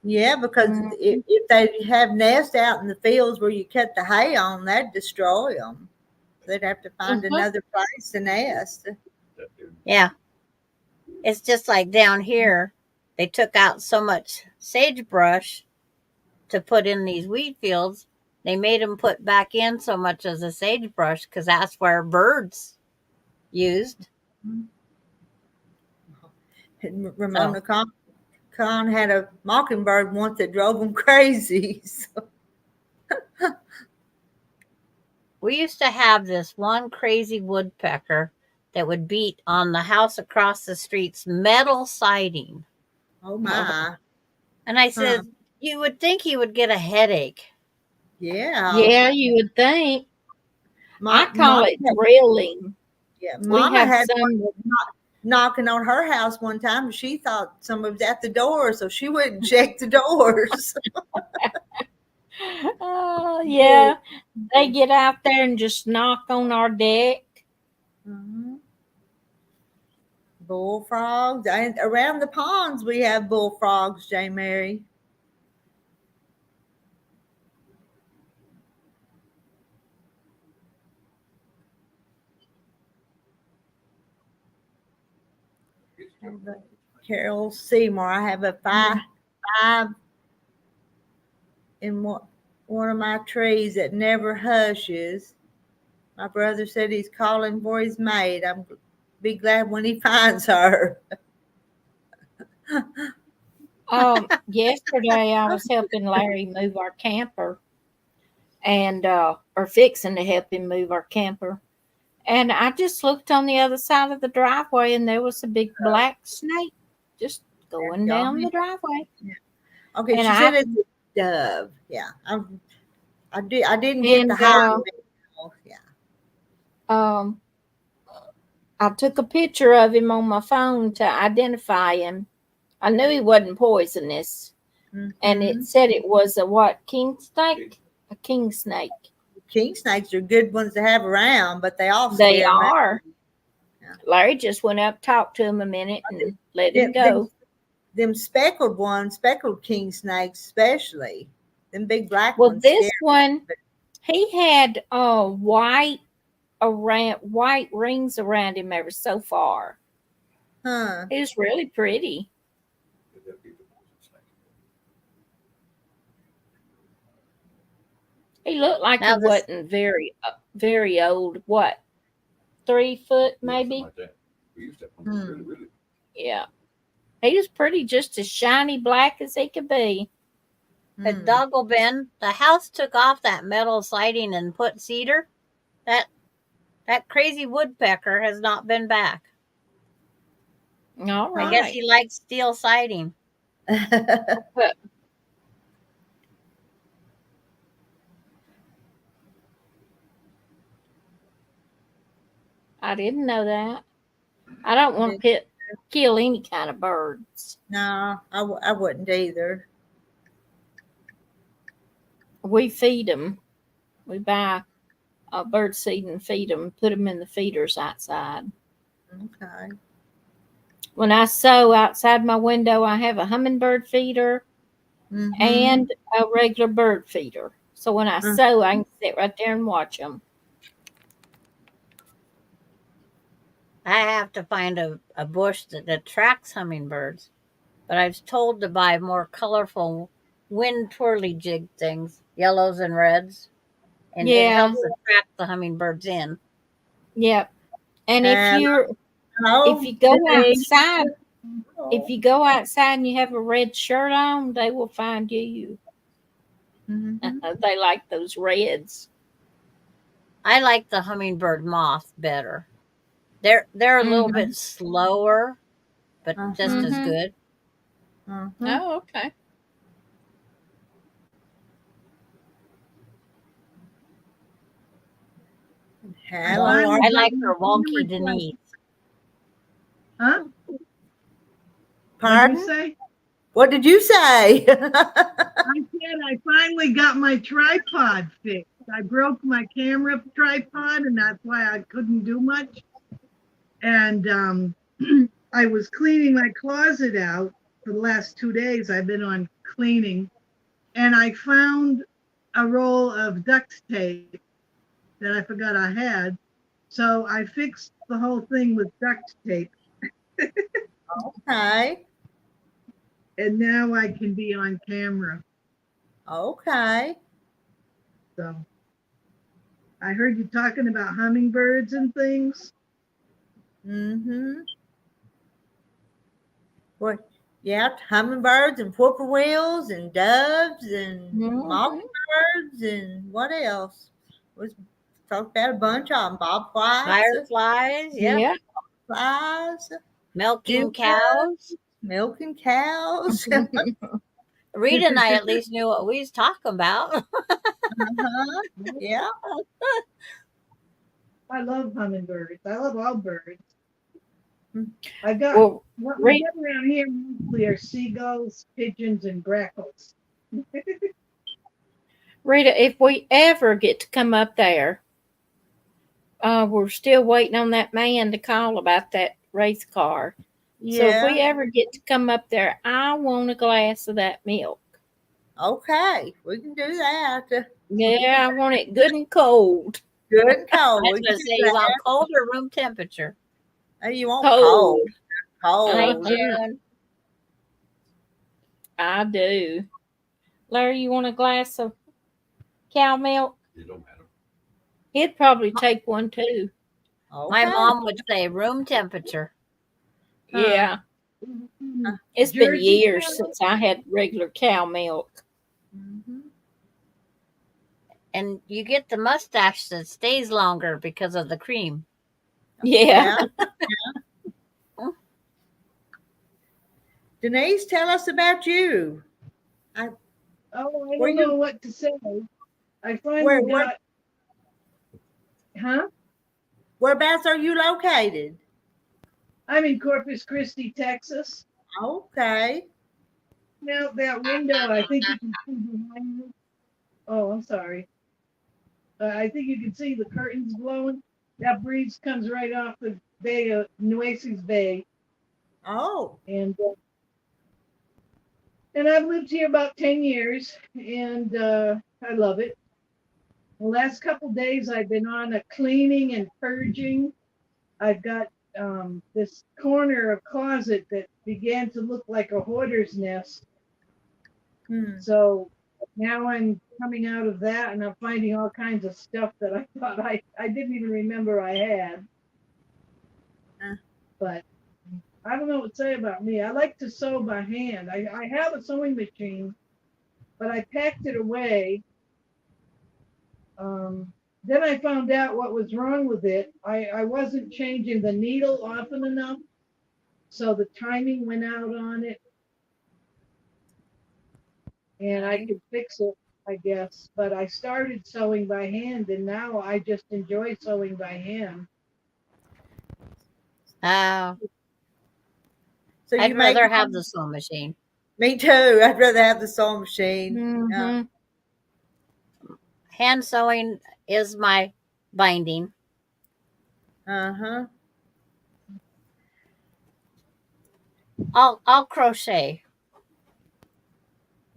yeah, because Mhm. if they have nests out in the fields where you cut the hay on, that'd destroy them. They'd have to find Mhm. another place to nest. Yeah. It's just like down here, they took out so much sagebrush to put in these wheat fields. They made them put back in so much as a sagebrush because that's where birds used. And So Ramona Khan had a mockingbird once that drove them crazy. So, we used to have this one crazy woodpecker that would beat on the house across the street's metal siding. oh Oh. my. And I Huh. said, you would think he would get a headache. Yeah. Yeah, you would think. I call it drilling. Yeah, We Mama have had some. knocking on her house one time and she thought someone was at the door, so she wouldn't check the doors. Oh, yeah. They get out there and just knock on our deck. Mhm. Bullfrogs. And around the ponds we have bullfrogs, J. Mary. Carol Seymour. I have a five in one of my trees that never hushes. My brother said he's calling for his mate. I'm be glad when he finds her. Yesterday I was helping Larry move our camper and or fixing to help him move our camper. And I just looked on the other side of the driveway and there was a big black snake just going down the driveway. Okay, And she said it's a dove. Yeah, I didn't get the high. Yeah. um I took a picture of him on my phone to identify him. I knew he wasn't poisonous. And it said it was a what, king snake? A king snake. King snakes are good ones to have around, but they all They scare me. are. Yeah. Larry just went up, talked to him a minute, and let him Them, go. them speckled ones, speckled king snakes, especially them big black Well, ones. this Scare one, he had white rings around him ever so far. Huh? He was really pretty. He looked like now he this, wasn't very old. What, 3 foot maybe? We used to have one really, really. Yeah. He was pretty, just as shiny black as he could be. at Dogglebin, the house took off that metal siding and put cedar. That crazy woodpecker has not been back. All right. I guess he likes steel siding. But I didn't know that. I don't want to kill any kind of birds. No, I wouldn't either. We feed them. We buy a bird seed and feed them, put them in the feeders outside. Okay. When I sow outside my window, I have a hummingbird feeder and a regular bird feeder. So when I sow, I can sit right there and watch them. I have to find a bush that attracts hummingbirds, but I was told to buy more colorful wind twirly jig things, yellows and reds. and it Yeah. helps attract the hummingbirds in. Yep. And Hello, if you go Denise. outside, if you go outside and you have a red shirt on, they will find you. Mhm. They like those reds. I like the hummingbird moth better. They're a little bit slower, but just as Mhm. good. Mhm. Oh, okay. Hello, finally I got like my her wonky camera twice. Denise. Huh? What'd you pardon? say? What did you say? I said I finally got my tripod fixed. I broke my camera tripod and that's why I couldn't do much. And I was cleaning my closet out for the last 2 days. I've been on cleaning and I found a roll of duct tape that I forgot I had. So I fixed the whole thing with duct tape Okay. and now I can be on camera. Okay. So I heard you talking about hummingbirds and things. Mm-hmm. What? Yeah, hummingbirds and whippoorwills and doves and mockingbirds and what else? Was talked about a bunch of them. Bobwhites, Fireflies, yep. Yeah. flies, Milking Jupiter, cows. milking cows. Rita and I at least knew what we was talking about. Uh-huh. Yeah. I love hummingbirds. I love all birds. Hmm. I got Well, what we get around here mostly are seagulls, pigeons, and grackles. Rita, if we ever get to come up there, we're still waiting on that man to call about that race car. So if we Yeah. ever get to come up there, I want a glass of that milk. Okay. We can do that. Yeah, I want it good and cold. Good and I cold. was We can going to do say, you want cold or room temperature? that. You want Cold. cold. Cold. Hi, June. I do. Larry, you want a glass of cow milk? It don't matter. He'd probably take one too. My Okay. mom would say room temperature. Yeah. Uh, It's been Jersey years cow? since I had regular cow milk. mhm. And you get the mustache that stays longer because of the cream. Yeah. Denise, tell us about you. Oh, I Where don't you know what to say. I where finally got, huh? whereabouts are you located? I'm in Corpus Christi, Texas. Okay. Now that window, I think you can see behind me. Oh, I'm sorry. I think you can see the curtains blowing. That breeze comes right off the bay of Nueces Bay, Oh. and I've lived here about 10 years, and I love it. The last couple days, I've been on a cleaning and purging. I've got this corner of closet that began to look like a hoarder's nest. Hmm. So now I'm coming out of that, and I'm finding all kinds of stuff that I thought I didn't even remember I had. But I don't know what to say about me. I like to sew by hand. I have a sewing machine, but I packed it away. Then I found out what was wrong with it. I wasn't changing the needle often enough, so the timing went out on it, and I could fix it, I guess. But I started sewing by hand, and now I just enjoy sewing by hand. Oh, So I'd you make rather have the sewing machine. me too. I'd rather have the sewing machine. Mm-hmm. Hand sewing is my binding. Uh-huh. I'll crochet.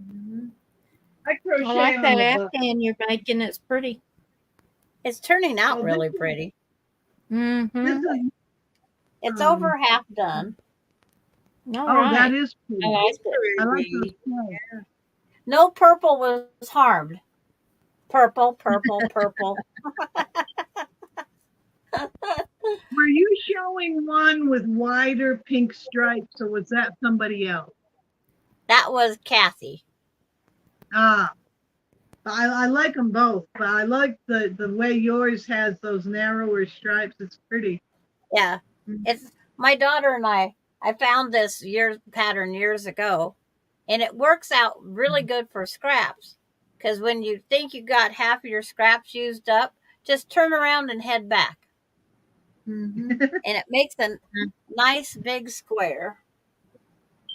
Mhm. I crochet I like on that the butt. afghan you're making. It's pretty. It's turning out Oh, really this is- pretty. Mm-hmm. This is, It's Um, over half done. All oh, that right. is I pretty. like It's it. I like those pretty. colors. No purple was harmed. Purple, purple, purple. Were you showing one with wider pink stripes, or was that somebody else? That was Kathy. Ah, I like them both, but I like the way yours has those narrower stripes. It's pretty. Yeah. It's my daughter and I found this pattern years ago, and it works out really good for scraps. Because when you think you got half of your scraps used up, just turn around and head back. Mhm. And it makes a nice big square.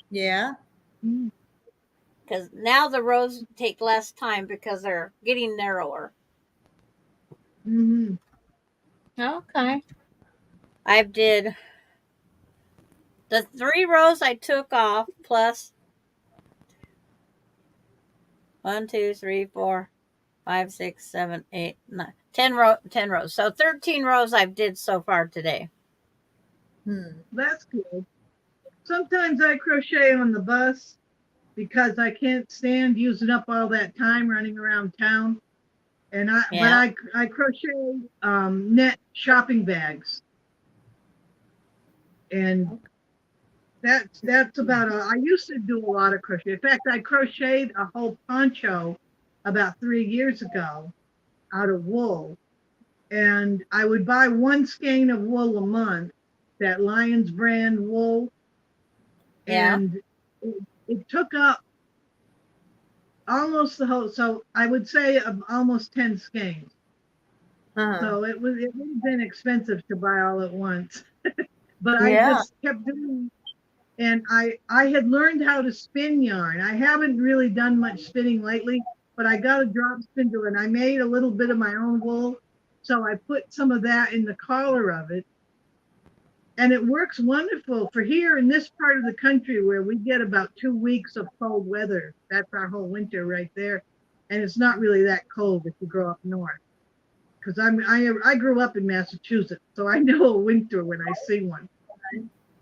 Yeah. Because now the rows take less time because they're getting narrower. Mm-hmm. Okay. I did the 3 rows I took off plus 1, 2, 3, 4, 5, 6, 7, 8, 9, 10 rows. So 13 rows I've did so far today. That's good. Sometimes I crochet on the bus because I can't stand using up all that time running around town. And Yeah. I crochet net shopping bags, and that's about all. I used to do a lot of crochet. In fact, I crocheted a whole poncho about 3 years ago out of wool, and I would buy one skein of wool a month, that Lions brand wool, Yeah. and it took up almost the whole. So I would say almost 10 skeins. Uh-huh. So it would have been expensive to buy all at once. But I Yeah. just kept doing, and I had learned how to spin yarn. I haven't really done much spinning lately, but I got a drop spindle and I made a little bit of my own wool. So I put some of that in the collar of it. And it works wonderful for here in this part of the country where we get about 2 weeks of cold weather. That's our whole winter right there. And it's not really that cold if you grow up north. Because I grew up in Massachusetts, so I know a winter when I see one.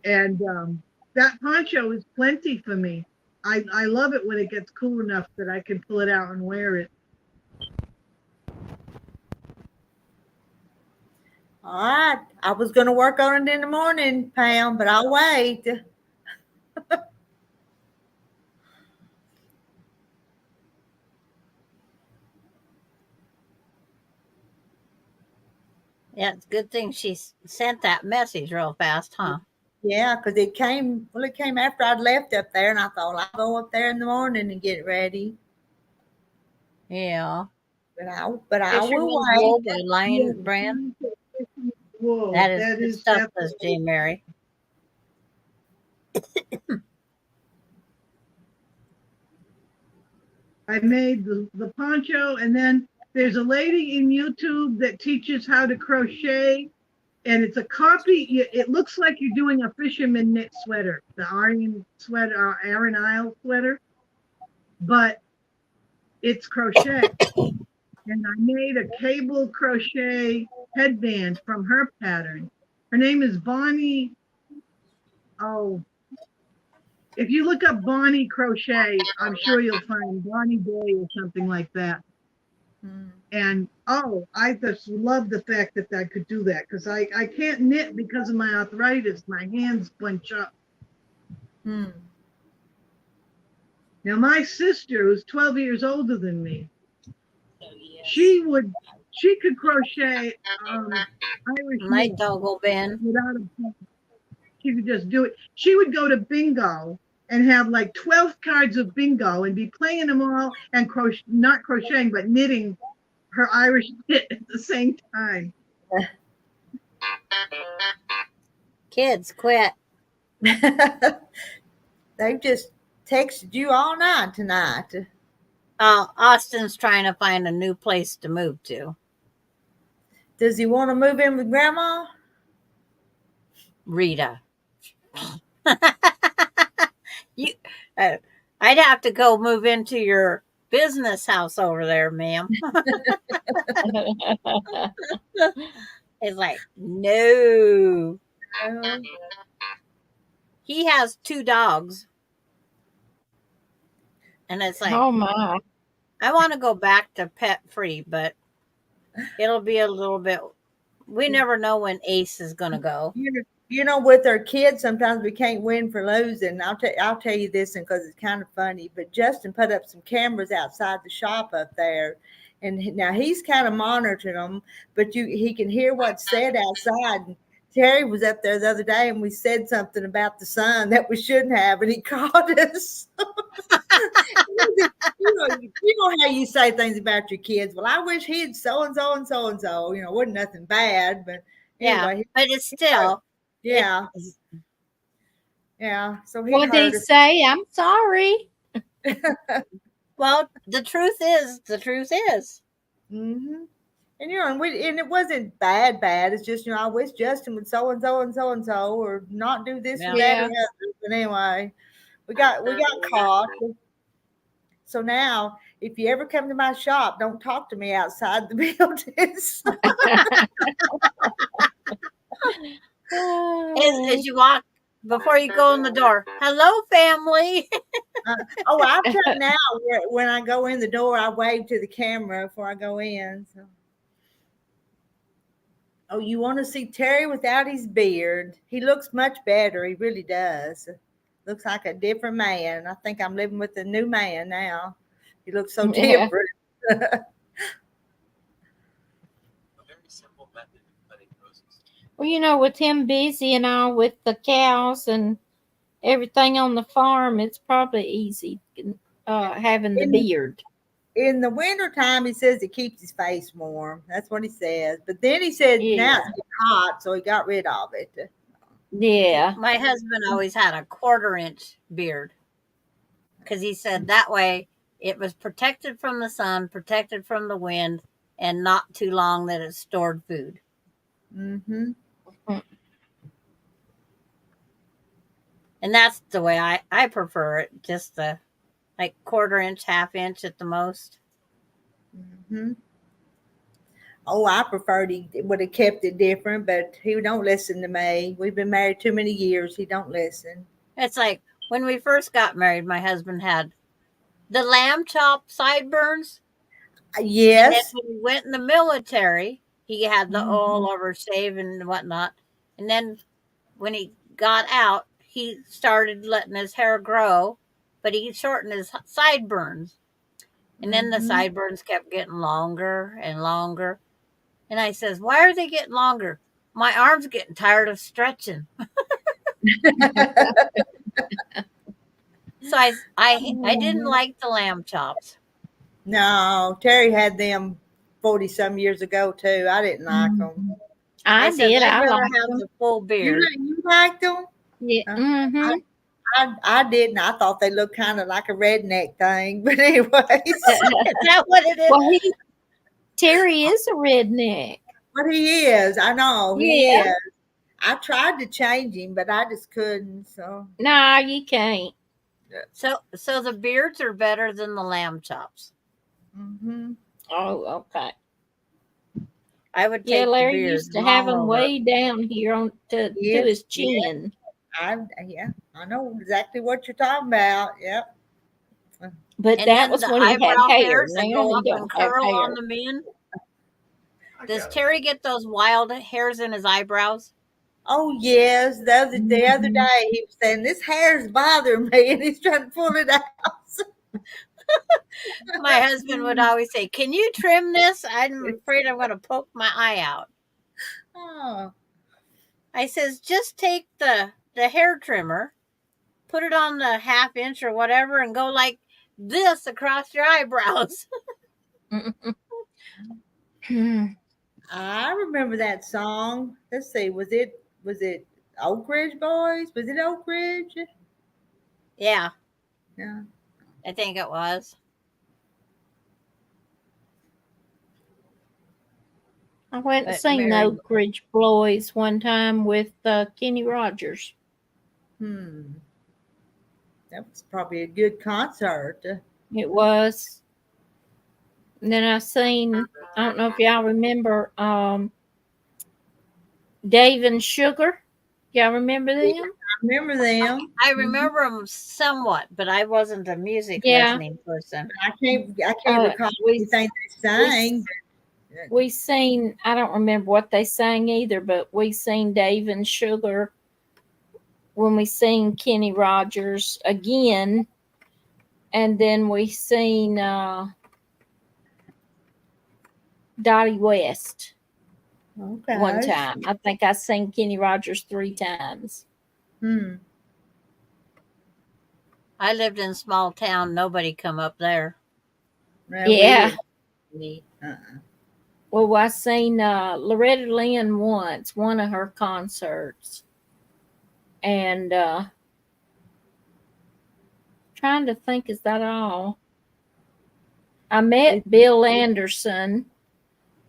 And that poncho is plenty for me. I love it when it gets cool enough that I can pull it out and wear it. All right. I was going to work on it in the morning, Pam, but I'll wait. Yeah, it's a good thing she sent that message real fast, huh? Yeah, because it came after I'd left up there, and I thought I'll go up there in the morning and get ready. Yeah. But I Fisherman's will Wool wait. by Yeah, Lion Brand. whoa, That is good stuff, says Jane Mary. I made the poncho, and then there's a lady in YouTube that teaches how to crochet, and it's a copy. It looks like you're doing a fisherman knit sweater, the Aryan sweater, Aran Isle sweater, but it's crochet. And I made a cable crochet headband from her pattern. Her name is Bonnie. Oh, if you look up Bonnie Crochet, I'm sure you'll find Bonnie Day or something like that. And I just love the fact that I could do that because I can't knit because of my arthritis. My hands bunch up. Hmm. Now, my sister, who's 12 years older than me, she could crochet Irish Night knit dog will Ben. without a, she could just do it. She would go to bingo and have like 12 cards of bingo and be playing them all and not crocheting, but knitting her Irish knit at the same time. Kids, quit. They've just texted you all night tonight. Austin's trying to find a new place to move to. Does he want to move in with Grandma? Rita. you, I'd have to go move into your business house over there, ma'am. It's like, no. He has 2 dogs. And it's like, Oh my. I want to go back to pet free, but it'll be a little bit. We never know when Ace is going to go. With our kids, sometimes we can't win for losing. I'll tell you this, and because it's kind of funny, but Justin put up some cameras outside the shop up there, and now he's kind of monitoring them, but he can hear what's said outside. And Terry was up there the other day, and we said something about the sun that we shouldn't have, and he caught us. You know how you say things about your kids. Well, I wish he had so and so and so and so. Wasn't nothing bad, but anyway, Yeah, but it's still. yeah. Yeah. So he What did he heard us. say? I'm sorry. Well, the truth is. Mm-hmm. And and it wasn't bad. It's just I wish Justin would so and so and so and so, or not do this or that or Yeah. other. But anyway, we got caught. So now, if you ever come to my shop, don't talk to me outside the buildings. As you walk before you go in the door. Hello, family. I've done now. When I go in the door, I wave to the camera before I go in. So. Oh, you want to see Terry without his beard? He looks much better. He really does. Looks like a different man. I think I'm living with a new man now. He looks so Yeah. different. Well, with him busy and all with the cows and everything on the farm, it's probably easy having the beard. In the wintertime, he says it keeps his face warm. That's what he says. But then he said now it's getting hot, so he got rid of it. Yeah. My husband always had a 1/4-inch beard because he said that way it was protected from the sun, protected from the wind, and not too long that it stored food. Mm-hmm. And that's the way I prefer it, just the 1/4 inch, 1/2 inch at the most. Mm-hmm. Oh, I preferred he would have kept it different, but he don't listen to me. We've been married too many years. He don't listen. It's like when we first got married, my husband had the lamb chop sideburns. Yes. And then when he went in the military, he had the all over shave and whatnot. And then when he got out, he started letting his hair grow, but he shortened his sideburns. And then the sideburns kept getting longer and longer. And I says, why are they getting longer? My arm's getting tired of stretching. So I didn't like the lamb chops. No, Terry had them 40 some years ago too. I didn't like them. I said, did. I'd I rather liked have them. the full beard. You liked them? Yeah. I didn't. I thought they looked kind of like a redneck thing. But anyways. Is that what it is? Well, Terry is a redneck. But he is. I know. He Yeah. is. I tried to change him, but I just couldn't. So No, you can't. So the beards are better than the lamb chops. Mm-hmm. Oh, okay. I would take Larry the beard used to have them over. way down here to his chin. I know exactly what you're talking about. Yep. But And that then was the when he had eyebrow hair. hairs that Now go he up don't and have curl hair. on the men. Does Terry get those wild hairs in his eyebrows? Oh yes, the other day he was saying this hair's bothering me, and he's trying to pull it out. My husband would always say, "Can you trim this? I'm afraid I'm going to poke my eye out." Oh. I says, "Just take the hair trimmer, put it on the 1/2 inch or whatever, and go like this across your eyebrows." I remember that song. Let's see, was it Oak Ridge Boys? Was it Oak Ridge? Yeah, Yeah. I think it was. I went and But seen Mary- Oak Ridge Boys one time with Kenny Rogers. That was probably a good concert. It was. And then I seen, I don't know if y'all remember, Dave and Sugar. Y'all remember them? Remember them? I remember them somewhat, but I wasn't a music Yeah. listening person. I can't Uh, recall we- anything they sang. We seen, I don't remember what they sang either, but we seen Dave and Sugar when we seen Kenny Rogers again. And then we seen Dottie West Okay. one time. I think I seen Kenny Rogers 3 times. Hmm. I lived in a small town. Nobody come up there. Well, we Yeah. didn't. Well, I seen Loretta Lynn once, one of her concerts. And trying to think, is that all? I met Bill Anderson,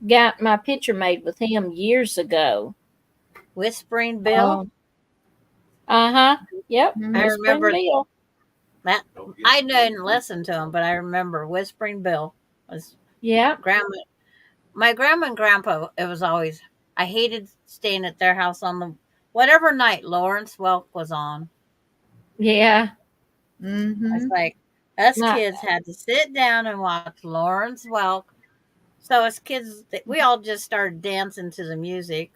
got my picture made with him years ago. Whispering Bill. Uh-huh. Yep. Mhm. I Whispering remember Bill. that. I didn't listen to him, but I remember Whispering Bill was Yeah. grandma. My grandma and grandpa. It was always. I hated staying at their house on the whatever night Lawrence Welk was on. Yeah. It's Mhm. like us My, kids had to sit down and watch Lawrence Welk. So as kids, we all just started dancing to the music.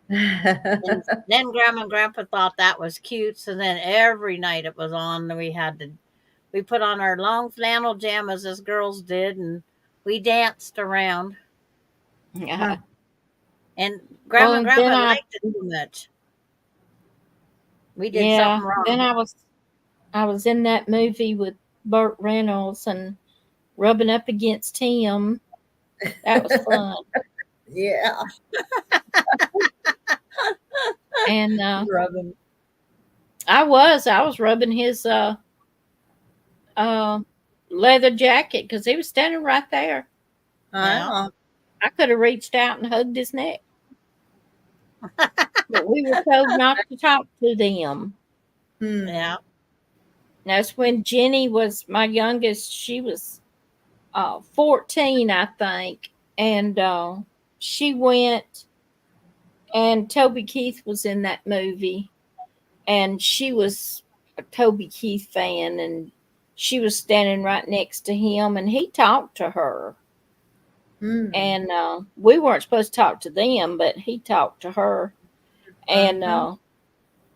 And then Grandma and Grandpa thought that was cute. So then every night it was on, we put on our long flannel pajamas as girls did, and we danced around. yeah. And Grandma and And then Grandpa liked it too much. We did something then wrong. I was in that movie with Burt Reynolds and rubbing up against him. That was fun. Yeah. And Rubbing. I was rubbing his leather jacket because he was standing right there. Yeah. I could have reached out and hugged his neck. But we were told not to talk to them. Hmm. Yeah. That's when Jenny was my youngest. She was 14, I think. And she went, and Toby Keith was in that movie. And she was a Toby Keith fan. And she was standing right next to him. And he talked to her. Hmm. And we weren't supposed to talk to them, but he talked to her. And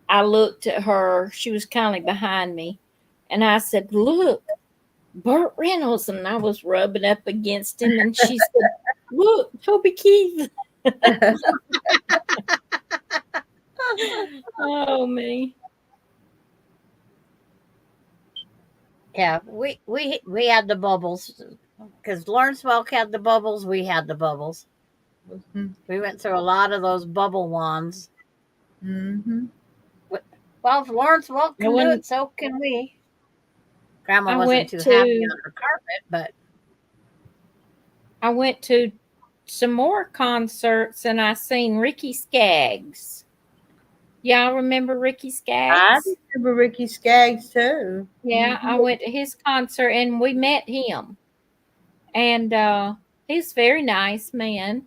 I looked at her. She was kind of behind me. And I said, "Look, Burt Reynolds." And I was rubbing up against him. And she said, "Look, Toby Keith." Oh, me. Yeah, we had the bubbles because Lawrence Welk had the bubbles. We had the bubbles. Mhm. We went through a lot of those bubble wands. Mhm. Well, if Lawrence Welk I can do went, it, so can we. Grandma I wasn't went too happy to on her carpet, but I went to some more concerts and I seen Ricky Skaggs. Y'all remember Ricky I Skaggs? remember Ricky Skaggs too. Yeah, I went to his concert and we met him. And he's a very nice man.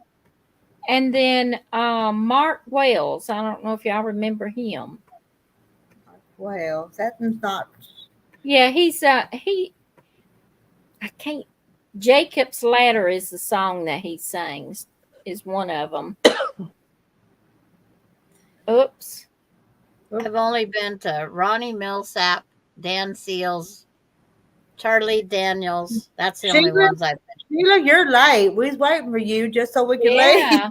And then Mark Wells, I don't know if y'all remember him. Well, that's not. Yeah, he's I can't. Jacob's Ladder is the song that he sings. Is one of them. Oops. I've only been to Ronnie Millsap, Dan Seals, Charlie Daniels. That's the only Sheila, ones I've been. Sheila, you're late. We was waiting for you just so we could leave. Yeah.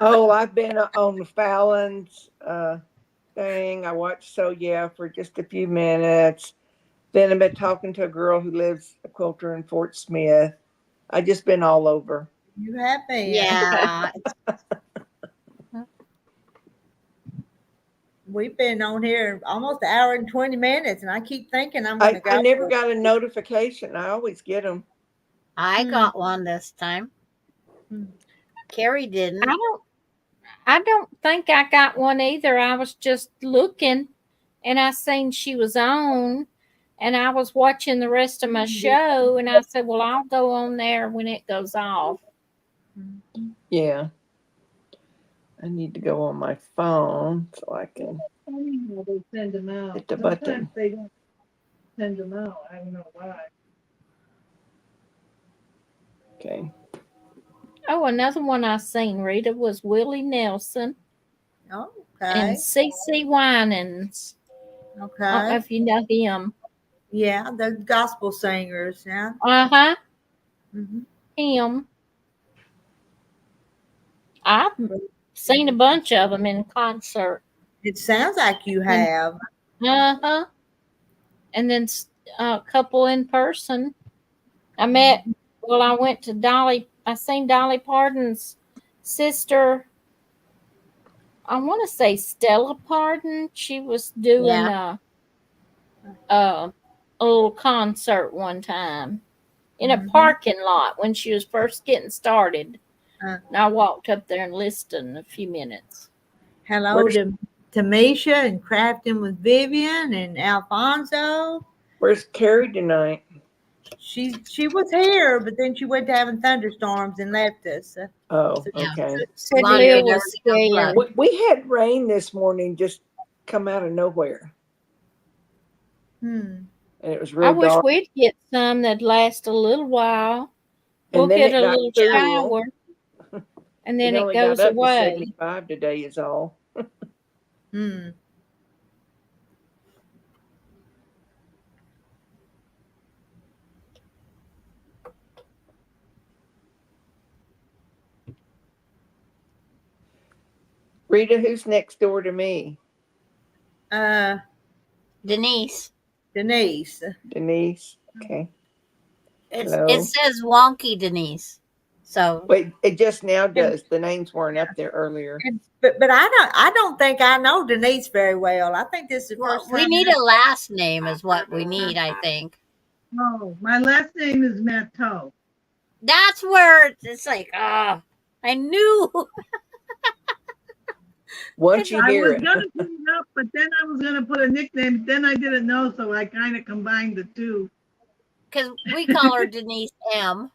Oh, I've been on the Fallon's thing. I watched So Yeah for just a few minutes. Then I've been talking to a girl who lives a quilter in Fort Smith. I just been all over. You have been. Yeah, We've been on here almost an hour and 20 minutes, and I keep thinking I'm going to go. I never got a notification. I always get them. I got one this time. Hmm. Carrie didn't. I don't think I got one either. I was just looking and I seen she was on and I was watching the rest of my show and I said, well, I'll go on there when it goes off. Yeah. I need to go on my phone so I can. funny how they send them out. Hit the Sometimes button. they don't send them out. I don't know why. Okay. Oh, another one I seen, Rita, was Willie Nelson Oh, and okay. CC Winans. I don't know Okay. if you know him. Yeah, the gospel singers. Yeah. Uh-huh. Hmm. Him. I've seen a bunch of them in concert. It sounds like you And have. uh-huh. And then a couple in person. I went to I seen Dolly Parton's sister. I want to say Stella Parton. She was doing a little concert one time in a Mhm. parking lot when she was first getting started. Uh, And I walked up there and listened a few minutes. Hello Where's, to Misha and Crafting with Vivian and Alfonso. where's Carrie tonight? She was here, but then she went to having thunderstorms and left us. Oh, So Yeah. okay. Said Laundry Lil and was everything scared. unplugged. We had rain this morning just come out of nowhere. Hmm. And it was I real wish dark. we'd get some that'd last a little while. We'll And then get it a got little cool. shower and It then it only got goes up to away. 75 today is all. Hmm. Rita, who's next door to me? Denise. Denise. Denise. Okay. It Hello. says wonky Denise. So Wait, it just now does. The names weren't up there earlier. But I don't think I know Denise very well. I think this is the first we time. need a last name is what we need, I think. Oh, my last name is Matteau. That's where it's like, I knew. Once you I hear was it. gonna put it up, but then I was gonna put a nickname. Then I didn't know, so I kind of combined the two. Because we call her Denise M.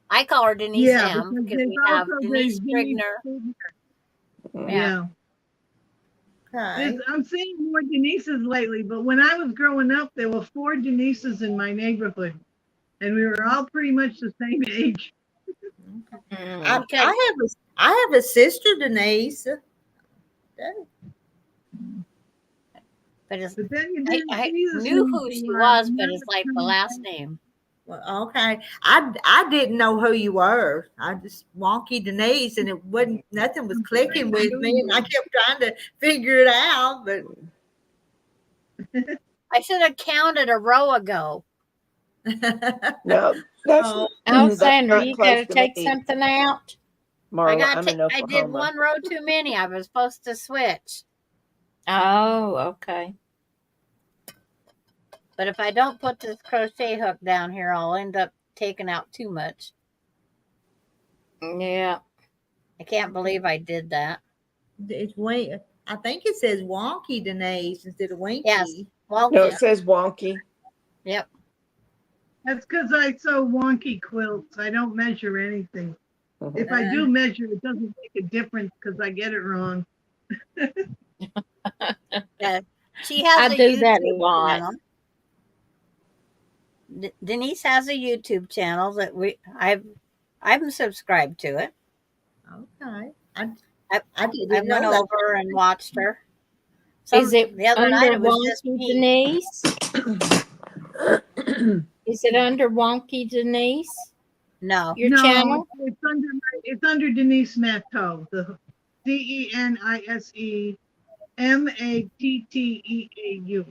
I call her Denise Yeah, M. because Because there's we have also Denise Denise Brigner. Stigner. Yeah. Okay. I'm seeing more Denises lately, but when I was growing up, there were 4 Denises in my neighborhood, and we were all pretty much the same age. Because I have a sister, Denise. but it's, But then you didn't I see the knew same who she for was, but another it's like the time. last name. Well, okay. I didn't know who you were. I just wonky Denise, and nothing was clicking with me, and I kept trying to figure it out. But I should have counted a row ago. No, that's, Oh, that's Sandra, not you close gotta to take me, something out. Marla. I'm in I did Oklahoma. one row too many. I was supposed to switch. Oh, okay. But if I don't put this crochet hook down here, I'll end up taking out too much. Yeah. I can't believe I did that. it's wait. I think it says wonky Denise instead of winky. Yes. Well, No, it says wonky. yep. That's because I sew wonky quilts. I don't measure anything. If I do measure, it doesn't make a difference because I get it wrong. Yeah. She has I a do that a YouTube lot. channel. Denise has a YouTube channel that I'm subscribed to it. Okay. I didn't I know went that. over and watched her. Is it the other night? It under was just Wonky me. Denise? Is it under Wonky Denise? No. Your No, channel? it's under Denise Matteau. The DENISE MATTEAU.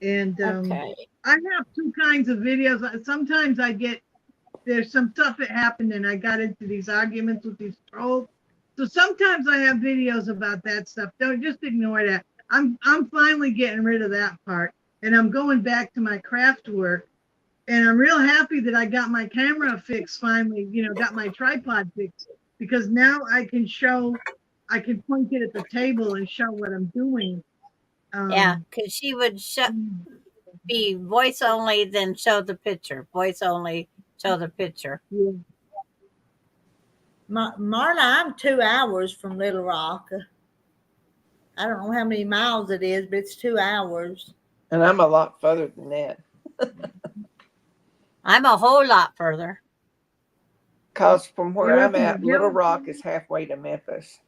And Okay. I have 2 kinds of videos. Sometimes there's some stuff that happened and I got into these arguments with these trolls. So sometimes I have videos about that stuff. Don't just ignore that. I'm finally getting rid of that part. And I'm going back to my craft work. And I'm real happy that I got my camera fixed finally, got my tripod fixed, because now I can point it at the table and show what I'm doing. Yeah, because she would be voice only, then show the picture. Voice only, show the picture. Yeah. Marla, I'm 2 hours from Little Rock. I don't know how many miles it is, but it's 2 hours. And I'm a lot further than that. I'm a whole lot further. Cause from where You're I'm up in at, the Little hills? Rock is halfway to Memphis.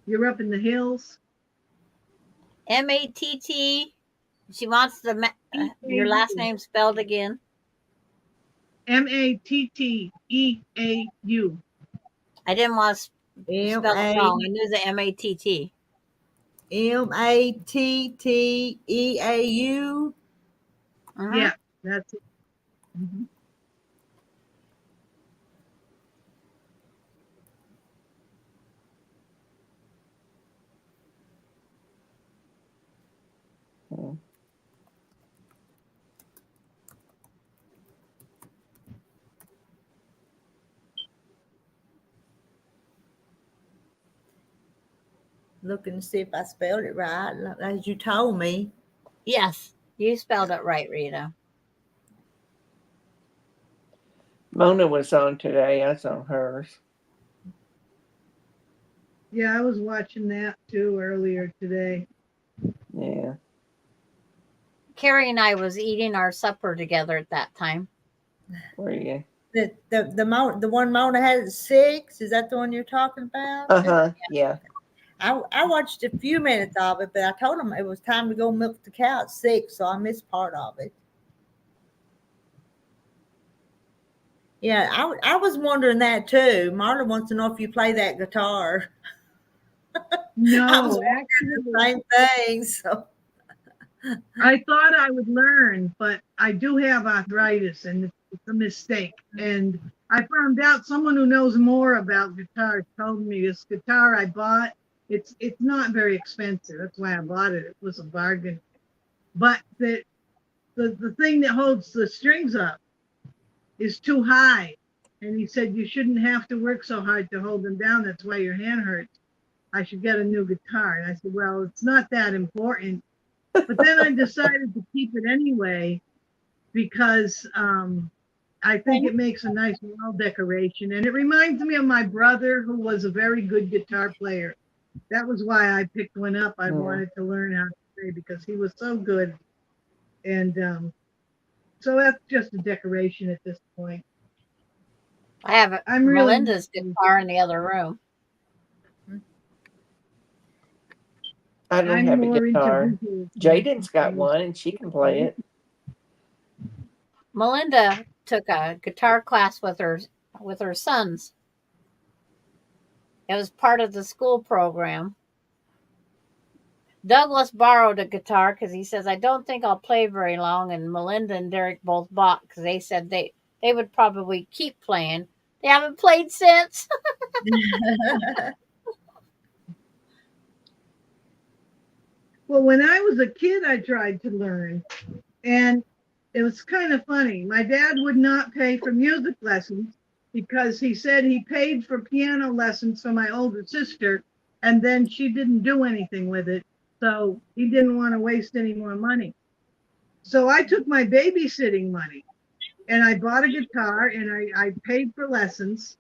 You're up in the hills? Matt. She wants your last name spelled again. Mattteau. I didn't want to spell it wrong. I knew the Matt. Mattteau. Yeah, that's it. Mhm. Hmm. Looking to see if I spelled it right, as you told me. Yes, you spelled it right, Rita. Mona was on today. I was on hers. Yeah, I was watching that too earlier today. Yeah. Carrie and I was eating our supper together at that time. Where you? The one Mona had at 6. Is that the one you're talking about? Uh-huh. Yeah. I watched a few minutes of it, but I told him it was time to go milk the cow at 6, so I missed part of it. Yeah, I was wondering that too. Marla wants to know if you play that guitar. I was No, wondering actually, the same thing. So I thought I would learn, but I do have arthritis and it's a mistake. And I found out someone who knows more about guitars told me this guitar I bought, it's not very expensive. That's why I bought it. It was a bargain. But the thing that holds the strings up is too high. And he said you shouldn't have to work so hard to hold them down. That's why your hand hurts. I should get a new guitar. And I said, well, it's not that important. But then I decided to keep it anyway because I think it makes a nice wall decoration. And it reminds me of my brother, who was a very good guitar player. That was why I picked one up. I wanted to learn how to play because he was so good. And so that's just a decoration at this point. I have I'm really Melinda's guitar in the other room. I don't I'm have a more into guitar. visuals. Jaden's got one and she can play it. Melinda took a guitar class with her sons. It was part of the school program. Douglas borrowed a guitar because he says, I don't think I'll play very long. And Melinda and Derek both bought because they said they would probably keep playing. They haven't played since. Well, when I was a kid, I tried to learn. And it was kind of funny. My dad would not pay for music lessons because he said he paid for piano lessons for my older sister, and then she didn't do anything with it. So he didn't want to waste any more money. So I took my babysitting money and I bought a guitar and I paid for lessons.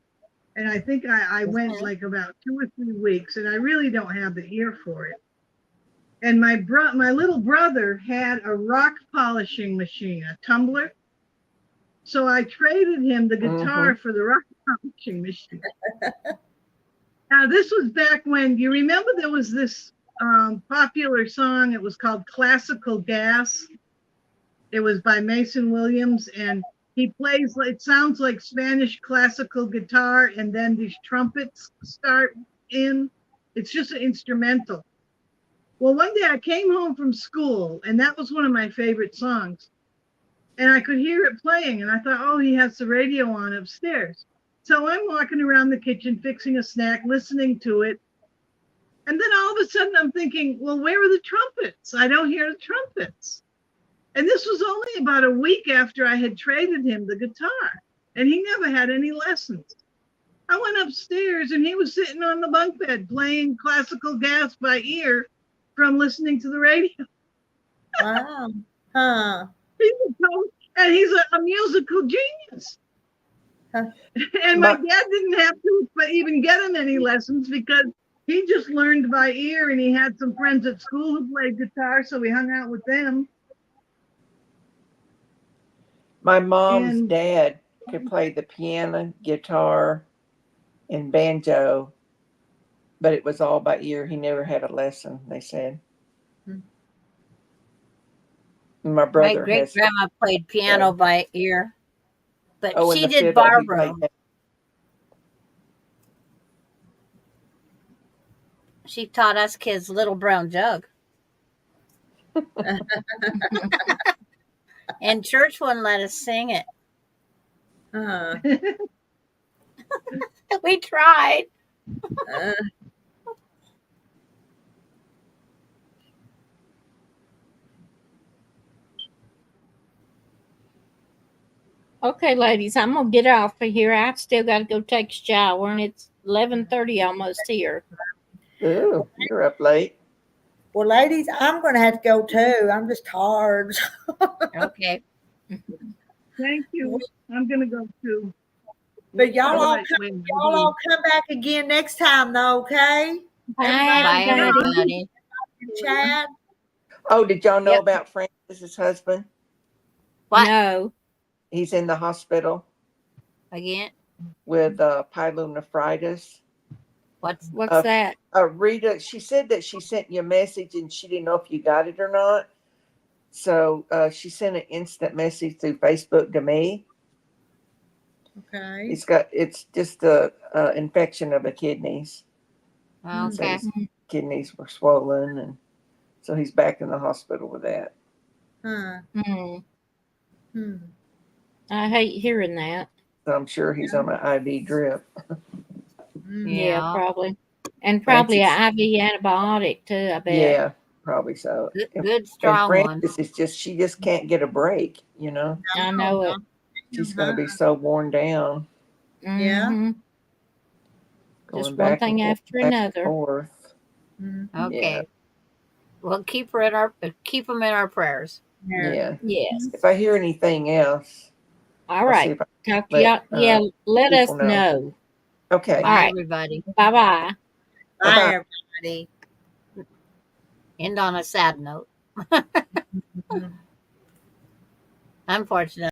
And I think I went like about 2 or 3 weeks, and I really don't have the ear for it. And my little brother had a rock polishing machine, a tumbler. So I traded him the guitar for the rock polishing machine. Now this was back when, you remember there was this popular song, it was called Classical Gas. It was by Mason Williams, and he plays, it sounds like Spanish classical guitar, and then these trumpets start in. It's just an instrumental. Well, one day I came home from school, and that was one of my favorite songs. And I could hear it playing, and I thought, oh, he has the radio on upstairs. So I'm walking around the kitchen, fixing a snack, listening to it. And then all of a sudden I'm thinking, well, where are the trumpets? I don't hear the trumpets. And this was only about a week after I had traded him the guitar, and he never had any lessons. I went upstairs, and he was sitting on the bunk bed playing Classical Gas by ear from listening to the radio. Wow. Huh. He was And he's a musical genius. Huh. And my My- dad didn't have to even get him any lessons because he just learned by ear, and he had some friends at school who played guitar, so we hung out with them. My mom's And dad could play the piano, guitar, and banjo, but it was all by ear. He never had a lesson, they said. Hmm. My My brother great has. grandma played piano by ear, but Oh, and she the did fiddle, bar he played room. that. She taught us kids Little Brown Jug. And church wouldn't let us sing it. uh, We tried. uh, Okay, ladies, I'm gonna get off of here. I've still got to go take a shower, and it's 11:30 almost here. Ooh, you're up late. well, ladies, I'm going to have to go too. I'm just tired. Okay. thank you. I'm gonna go too. But y'all All all right, come, wait, y'all all come back again next time, though. Okay? Bye, Bye, everybody. everybody. Chad. Oh, did y'all know Yep. about Francis's husband? What? No, He's in the hospital Again? with pyelonephritis. What's what's that? Rita, she said that she sent you a message and she didn't know if you got it or not. So she sent an instant message through Facebook to me. Okay. It's just a infection of the kidneys. So okay? his kidneys were swollen, and so he's back in the hospital with that. Huh. Hmm. Hmm. I hate hearing that. So I'm sure he's on an IV drip. Hmm. Yeah, Yeah. probably. And probably Francis, an IV antibiotic too, I bet. yeah, probably so. Good And strong one. Francis is she just can't get a break. I know it. She's going to be so worn down, Yeah. Hmm. going Just one back and thing forth, after back and another. forth. Hmm. Okay. Well, keep them in our prayers. Yeah. Yes. If I hear anything else, All I'll see right. if I Talk to let y'all. Yeah, let us people know. know. Okay. Bye, All right. everybody. Bye bye. Bye, Bye-bye. everybody. End on a sad note. Mhm. Unfortunately.